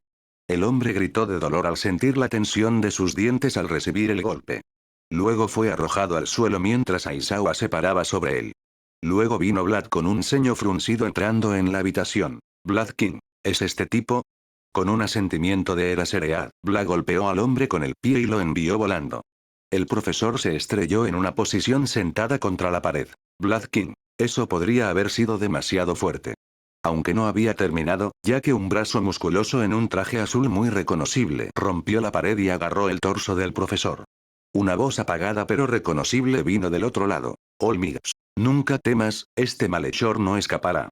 B: El hombre gritó de dolor al sentir la tensión de sus dientes al recibir el golpe. Luego fue arrojado al suelo mientras Aizawa se paraba sobre él. Luego vino Vlad con un ceño fruncido entrando en la habitación. Vlad King. ¿Es este tipo? Con un asentimiento de era Sereat, Vlad golpeó al hombre con el pie y lo envió volando. El profesor se estrelló en una posición sentada contra la pared. Vlad King. Eso podría haber sido demasiado fuerte. Aunque no había terminado, ya que un brazo musculoso en un traje azul muy reconocible rompió la pared y agarró el torso del profesor. Una voz apagada pero reconocible vino del otro lado. Olmigas. Nunca temas, este malhechor no escapará.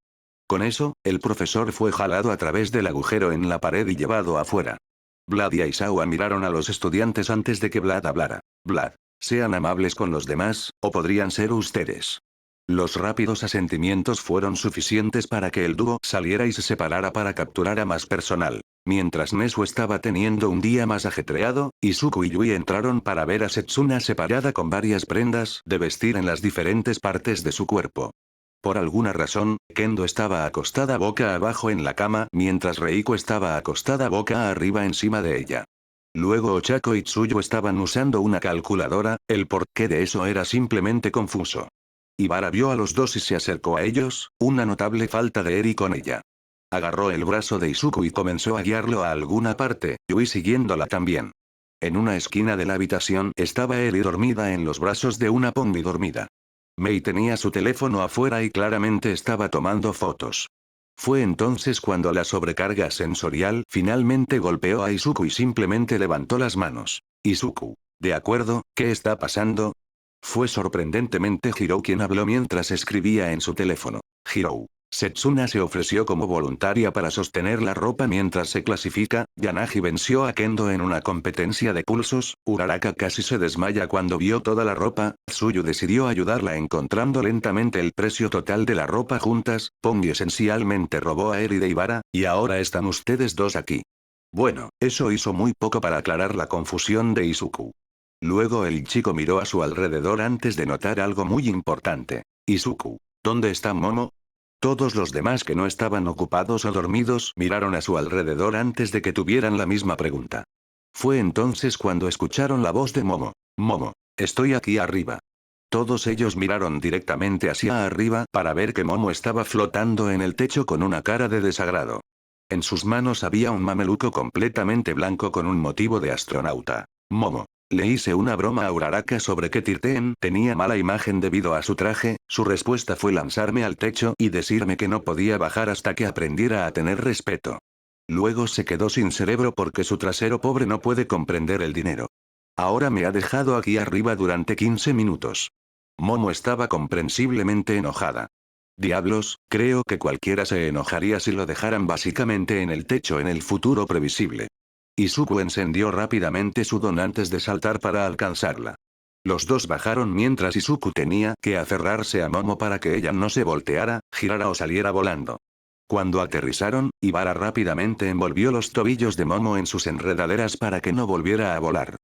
B: Con eso, el profesor fue jalado a través del agujero en la pared y llevado afuera. Vlad y Aizawa miraron a los estudiantes antes de que Vlad hablara. Vlad. Sean amables con los demás, o podrían ser ustedes. Los rápidos asentimientos fueron suficientes para que el dúo saliera y se separara para capturar a más personal. Mientras Nezu estaba teniendo un día más ajetreado, Izuku y Yui entraron para ver a Setsuna separada con varias prendas de vestir en las diferentes partes de su cuerpo. Por alguna razón, Kendo estaba acostada boca abajo en la cama mientras Reiko estaba acostada boca arriba encima de ella. Luego Ochako y Tsuyu estaban usando una calculadora, el porqué de eso era simplemente confuso. Ibara vio a los dos y se acercó a ellos, una notable falta de Eri con ella. Agarró el brazo de Izuku y comenzó a guiarlo a alguna parte, Yui siguiéndola también. En una esquina de la habitación estaba Eri dormida en los brazos de una Ponmi dormida. Mei tenía su teléfono afuera y claramente estaba tomando fotos. Fue entonces cuando la sobrecarga sensorial finalmente golpeó a Izuku y simplemente levantó las manos. Izuku. ¿De acuerdo? ¿Qué está pasando? Fue sorprendentemente Hirou quien habló mientras escribía en su teléfono. Hirou. Setsuna se ofreció como voluntaria para sostener la ropa mientras se clasifica. Yanagi venció a Kendo en una competencia de pulsos. Uraraka casi se desmaya cuando vio toda la ropa. Tsuyu decidió ayudarla encontrando lentamente el precio total de la ropa juntas. Pongi esencialmente robó a Eri de Ibara, y ahora están ustedes dos aquí. Bueno, eso hizo muy poco para aclarar la confusión de Izuku. Luego el chico miró a su alrededor antes de notar algo muy importante. Izuku. ¿Dónde está Momo? Todos los demás que no estaban ocupados o dormidos miraron a su alrededor antes de que tuvieran la misma pregunta. Fue entonces cuando escucharon la voz de Momo. Momo. Estoy aquí arriba. Todos ellos miraron directamente hacia arriba para ver que Momo estaba flotando en el techo con una cara de desagrado. En sus manos había un mameluco completamente blanco con un motivo de astronauta. Momo. Le hice una broma a Uraraka sobre que Tirten tenía mala imagen debido a su traje. Su respuesta fue lanzarme al techo y decirme que no podía bajar hasta que aprendiera a tener respeto. Luego se quedó sin cerebro porque su trasero pobre no puede comprender el dinero. Ahora me ha dejado aquí arriba durante 15 minutos. Momo estaba comprensiblemente enojada. Diablos, creo que cualquiera se enojaría si lo dejaran básicamente en el techo en el futuro previsible. Izuku encendió rápidamente su don antes de saltar para alcanzarla. Los dos bajaron mientras Izuku tenía que aferrarse a Momo para que ella no se volteara, girara o saliera volando. Cuando aterrizaron, Ibara rápidamente envolvió los tobillos de Momo en sus enredaderas para que no volviera a volar.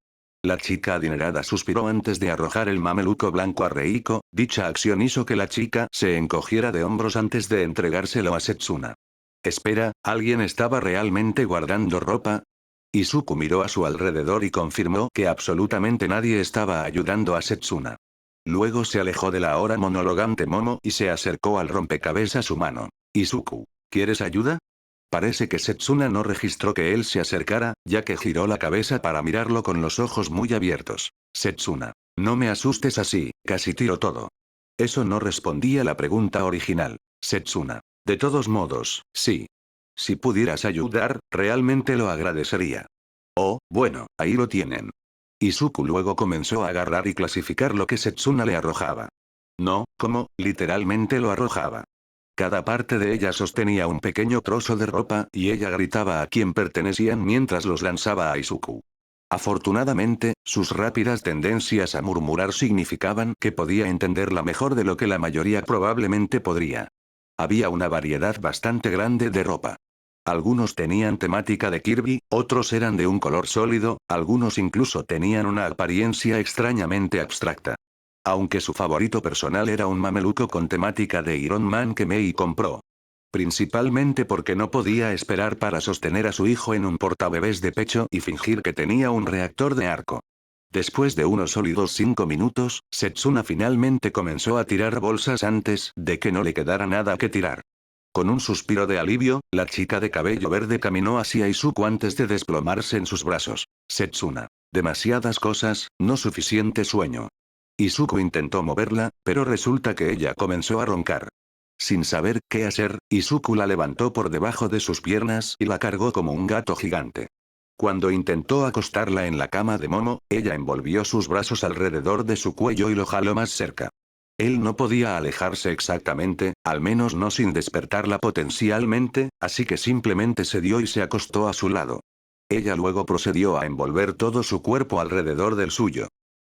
B: La chica adinerada suspiró antes de arrojar el mameluco blanco a Reiko. Dicha acción hizo que la chica se encogiera de hombros antes de entregárselo a Setsuna. Espera, ¿alguien estaba realmente guardando ropa? Izuku miró a su alrededor y confirmó que absolutamente nadie estaba ayudando a Setsuna. Luego se alejó de la ahora monologante Momo y se acercó al rompecabezas humano. Izuku, ¿quieres ayuda? Parece que Setsuna no registró que él se acercara, ya que giró la cabeza para mirarlo con los ojos muy abiertos. Setsuna. No me asustes así, casi tiro todo. Eso no respondía a la pregunta original. Setsuna. De todos modos, sí. Si pudieras ayudar, realmente lo agradecería. Oh, bueno, ahí lo tienen. Izuku luego comenzó a agarrar y clasificar lo que Setsuna le arrojaba. No, como, literalmente lo arrojaba. Cada parte de ella sostenía un pequeño trozo de ropa y ella gritaba a quién pertenecían mientras los lanzaba a Izuku. Afortunadamente, sus rápidas tendencias a murmurar significaban que podía entenderla mejor de lo que la mayoría probablemente podría. Había una variedad bastante grande de ropa. Algunos tenían temática de Kirby, otros eran de un color sólido, algunos incluso tenían una apariencia extrañamente abstracta. Aunque su favorito personal era un mameluco con temática de Iron Man que Mei compró. Principalmente porque no podía esperar para sostener a su hijo en un portabebés de pecho y fingir que tenía un reactor de arco. Después de unos sólidos 5 minutos, Setsuna finalmente comenzó a tirar bolsas antes de que no le quedara nada que tirar. Con un suspiro de alivio, la chica de cabello verde caminó hacia Izuku antes de desplomarse en sus brazos. Setsuna. Demasiadas cosas, no suficiente sueño. Izuku intentó moverla, pero resulta que ella comenzó a roncar. Sin saber qué hacer, Izuku la levantó por debajo de sus piernas y la cargó como un gato gigante. Cuando intentó acostarla en la cama de Momo, ella envolvió sus brazos alrededor de su cuello y lo jaló más cerca. Él no podía alejarse exactamente, al menos no sin despertarla potencialmente, así que simplemente cedió y se acostó a su lado. Ella luego procedió a envolver todo su cuerpo alrededor del suyo.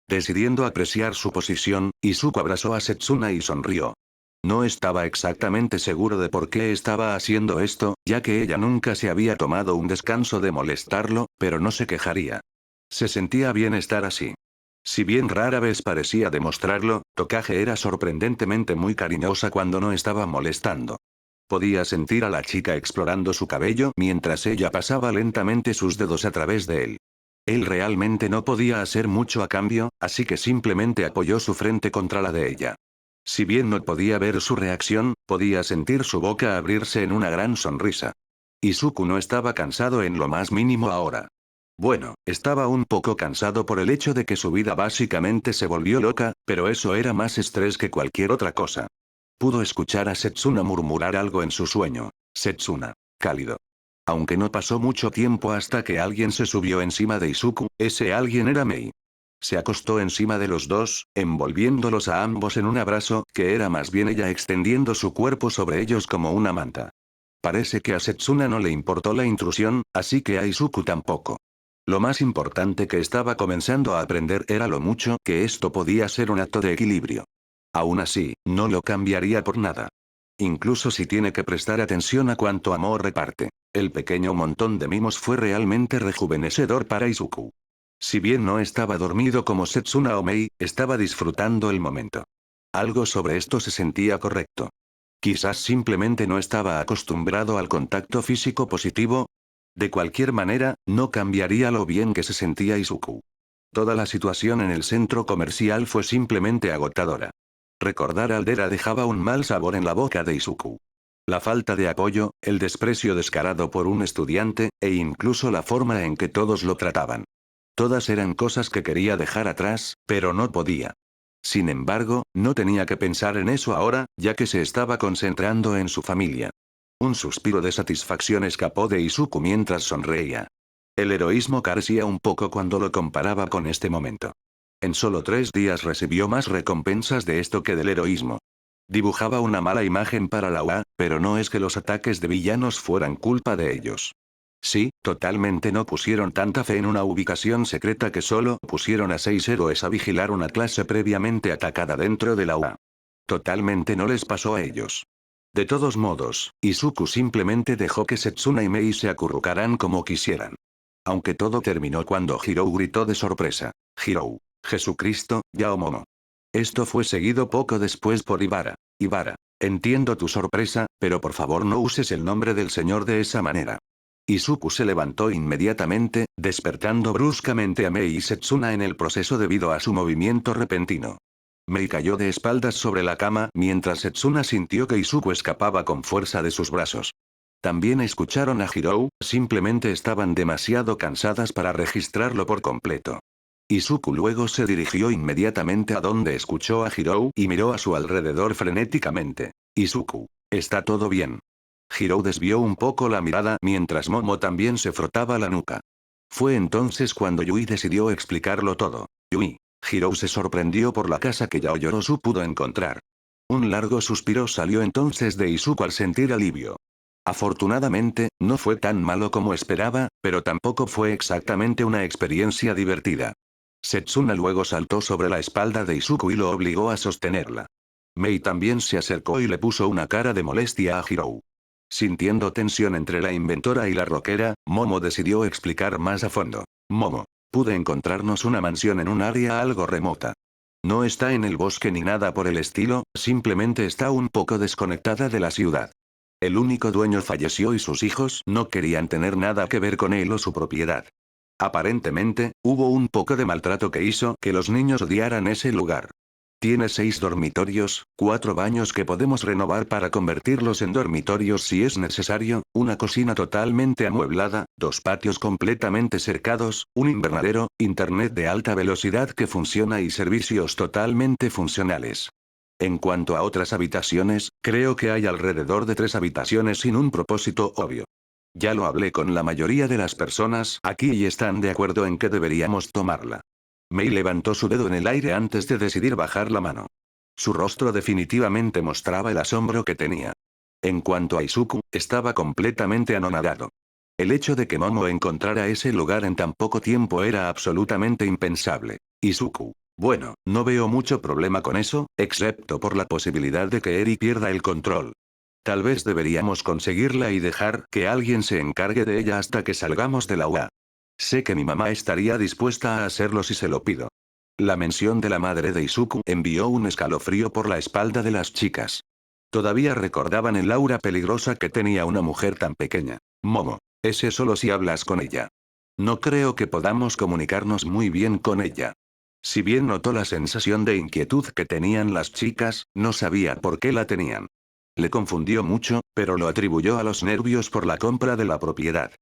B: Decidiendo apreciar su posición, Izuku abrazó a Setsuna y sonrió. No estaba exactamente seguro de por qué estaba haciendo esto, ya que ella nunca se había tomado un descanso de molestarlo, pero no se quejaría. Se sentía bien estar así. Si bien rara vez parecía demostrarlo, Tokage era sorprendentemente muy cariñosa cuando no estaba molestando. Podía sentir a la chica explorando su cabello mientras ella pasaba lentamente sus dedos a través de él. Él realmente no podía hacer mucho a cambio, así que simplemente apoyó su frente contra la de ella. Si bien no podía ver su reacción, podía sentir su boca abrirse en una gran sonrisa. Izuku no estaba cansado en lo más mínimo ahora. Bueno, estaba un poco cansado por el hecho de que su vida básicamente se volvió loca, pero eso era más estrés que cualquier otra cosa. Pudo escuchar a Setsuna murmurar algo en su sueño. Setsuna. Cálido. Aunque no pasó mucho tiempo hasta que alguien se subió encima de Izuku, ese alguien era Mei. Se acostó encima de los dos, envolviéndolos a ambos en un abrazo, que era más bien ella extendiendo su cuerpo sobre ellos como una manta. Parece que a Setsuna no le importó la intrusión, así que a Izuku tampoco. Lo más importante que estaba comenzando a aprender era lo mucho que esto podía ser un acto de equilibrio. Aún así, no lo cambiaría por nada. Incluso si tiene que prestar atención a cuánto amor reparte. El pequeño montón de mimos fue realmente rejuvenecedor para Izuku. Si bien no estaba dormido como Setsuna o Mei, estaba disfrutando el momento. Algo sobre esto se sentía correcto. Quizás simplemente no estaba acostumbrado al contacto físico positivo. De cualquier manera, no cambiaría lo bien que se sentía Izuku. Toda la situación en el centro comercial fue simplemente agotadora. Recordar a Aldera dejaba un mal sabor en la boca de Izuku. La falta de apoyo, el desprecio descarado por un estudiante, e incluso la forma en que todos lo trataban. Todas eran cosas que quería dejar atrás, pero no podía. Sin embargo, no tenía que pensar en eso ahora, ya que se estaba concentrando en su familia. Un suspiro de satisfacción escapó de Izuku mientras sonreía. El heroísmo carecía un poco cuando lo comparaba con este momento. En solo 3 días recibió más recompensas de esto que del heroísmo. Dibujaba una mala imagen para la UA, pero no es que los ataques de villanos fueran culpa de ellos. Sí, totalmente no pusieron tanta fe en una ubicación secreta que solo pusieron a 6 héroes a vigilar una clase previamente atacada dentro de la UA. Totalmente no les pasó a ellos. De todos modos, Izuku simplemente dejó que Setsuna y Mei se acurrucaran como quisieran. Aunque todo terminó cuando Hirou gritó de sorpresa. Hirou. Jesucristo, Yaomomo. Esto fue seguido poco después por Ibara. Ibara. Entiendo tu sorpresa, pero por favor no uses el nombre del Señor de esa manera. Izuku se levantó inmediatamente, despertando bruscamente a Mei y Setsuna en el proceso debido a su movimiento repentino. Mei cayó de espaldas sobre la cama mientras Setsuna sintió que Izuku escapaba con fuerza de sus brazos. También escucharon a Hirou, simplemente estaban demasiado cansadas para registrarlo por completo. Izuku luego se dirigió inmediatamente a donde escuchó a Hirou y miró a su alrededor frenéticamente. Izuku. ¿Está todo bien? Hirou desvió un poco la mirada mientras Momo también se frotaba la nuca. Fue entonces cuando Yui decidió explicarlo todo. Yui. Hirou se sorprendió por la casa que Yaoyorozu pudo encontrar. Un largo suspiro salió entonces de Izuku al sentir alivio. Afortunadamente, no fue tan malo como esperaba, pero tampoco fue exactamente una experiencia divertida. Setsuna luego saltó sobre la espalda de Izuku y lo obligó a sostenerla. Mei también se acercó y le puso una cara de molestia a Hirou. Sintiendo tensión entre la inventora y la rockera, Momo decidió explicar más a fondo. Momo. Pude encontrarnos una mansión en un área algo remota. No está en el bosque ni nada por el estilo, simplemente está un poco desconectada de la ciudad. El único dueño falleció y sus hijos no querían tener nada que ver con él o su propiedad. Aparentemente, hubo un poco de maltrato que hizo que los niños odiaran ese lugar. Tiene 6 dormitorios, 4 baños que podemos renovar para convertirlos en dormitorios si es necesario, una cocina totalmente amueblada, 2 patios completamente cercados, un invernadero, internet de alta velocidad que funciona y servicios totalmente funcionales. En cuanto a otras habitaciones, creo que hay alrededor de 3 habitaciones sin un propósito obvio. Ya lo hablé con la mayoría de las personas aquí y están de acuerdo en que deberíamos tomarla. Mei levantó su dedo en el aire antes de decidir bajar la mano. Su rostro definitivamente mostraba el asombro que tenía. En cuanto a Izuku, estaba completamente anonadado. El hecho de que Momo encontrara ese lugar en tan poco tiempo era absolutamente impensable. Izuku. Bueno, no veo mucho problema con eso, excepto por la posibilidad de que Eri pierda el control. Tal vez deberíamos conseguirla y dejar que alguien se encargue de ella hasta que salgamos de la UA. Sé que mi mamá estaría dispuesta a hacerlo si se lo pido. La mención de la madre de Izuku envió un escalofrío por la espalda de las chicas. Todavía recordaban el aura peligrosa que tenía una mujer tan pequeña. Momo. Ese solo si hablas con ella. No creo que podamos comunicarnos muy bien con ella. Si bien notó la sensación de inquietud que tenían las chicas, no sabía por qué la tenían. Le confundió mucho, pero lo atribuyó a los nervios por la compra de la propiedad.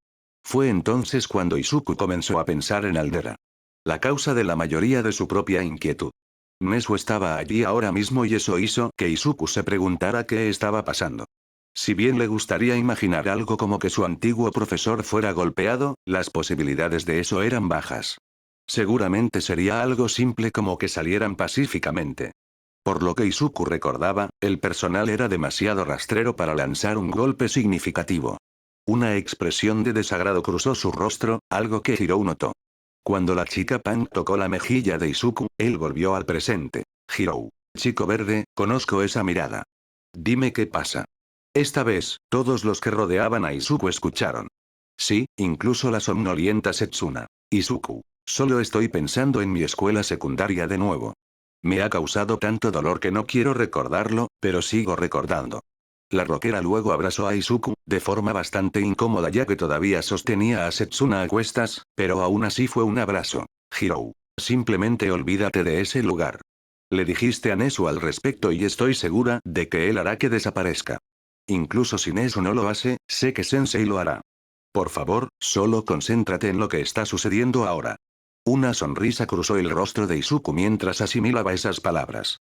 B: Fue entonces cuando Izuku comenzó a pensar en Aldera. La causa de la mayoría de su propia inquietud. Nezu estaba allí ahora mismo y eso hizo que Izuku se preguntara qué estaba pasando. Si bien le gustaría imaginar algo como que su antiguo profesor fuera golpeado, las posibilidades de eso eran bajas. Seguramente sería algo simple como que salieran pacíficamente. Por lo que Izuku recordaba, el personal era demasiado rastrero para lanzar un golpe significativo. Una expresión de desagrado cruzó su rostro, algo que Hirou notó. Cuando la chica Punk tocó la mejilla de Izuku, él volvió al presente. Hirou. Chico verde, conozco esa mirada. Dime qué pasa. Esta vez, todos los que rodeaban a Izuku escucharon. Sí, incluso la somnolienta Setsuna. Izuku. Solo estoy pensando en mi escuela secundaria de nuevo. Me ha causado tanto dolor que no quiero recordarlo, pero sigo recordando. La rockera luego abrazó a Izuku, de forma bastante incómoda ya que todavía sostenía a Setsuna a cuestas, pero aún así fue un abrazo. Hirou. Simplemente olvídate de ese lugar. Le dijiste a Nezu al respecto y estoy segura de que él hará que desaparezca. Incluso si Nezu no lo hace, sé que Sensei lo hará. Por favor, solo concéntrate en lo que está sucediendo ahora. Una sonrisa cruzó el rostro de Izuku mientras asimilaba esas palabras.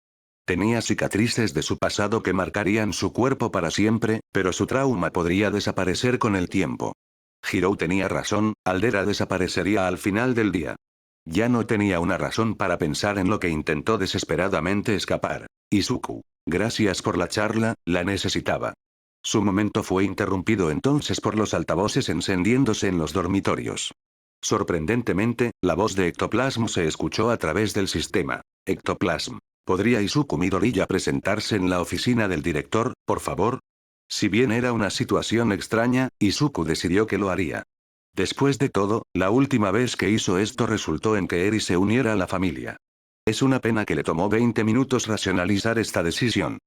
B: Tenía cicatrices de su pasado que marcarían su cuerpo para siempre, pero su trauma podría desaparecer con el tiempo. Hirou tenía razón, Aldera desaparecería al final del día. Ya no tenía una razón para pensar en lo que intentó desesperadamente escapar. Izuku. Gracias por la charla, la necesitaba. Su momento fue interrumpido entonces por los altavoces encendiéndose en los dormitorios. Sorprendentemente, la voz de Ectoplasm se escuchó a través del sistema. Ectoplasm. ¿Podría Izuku Midoriya presentarse en la oficina del director, por favor? Si bien era una situación extraña, Izuku decidió que lo haría. Después de todo, la última vez que hizo esto resultó en que Eri se uniera a la familia. Es una pena que le tomó 20 minutos racionalizar esta decisión.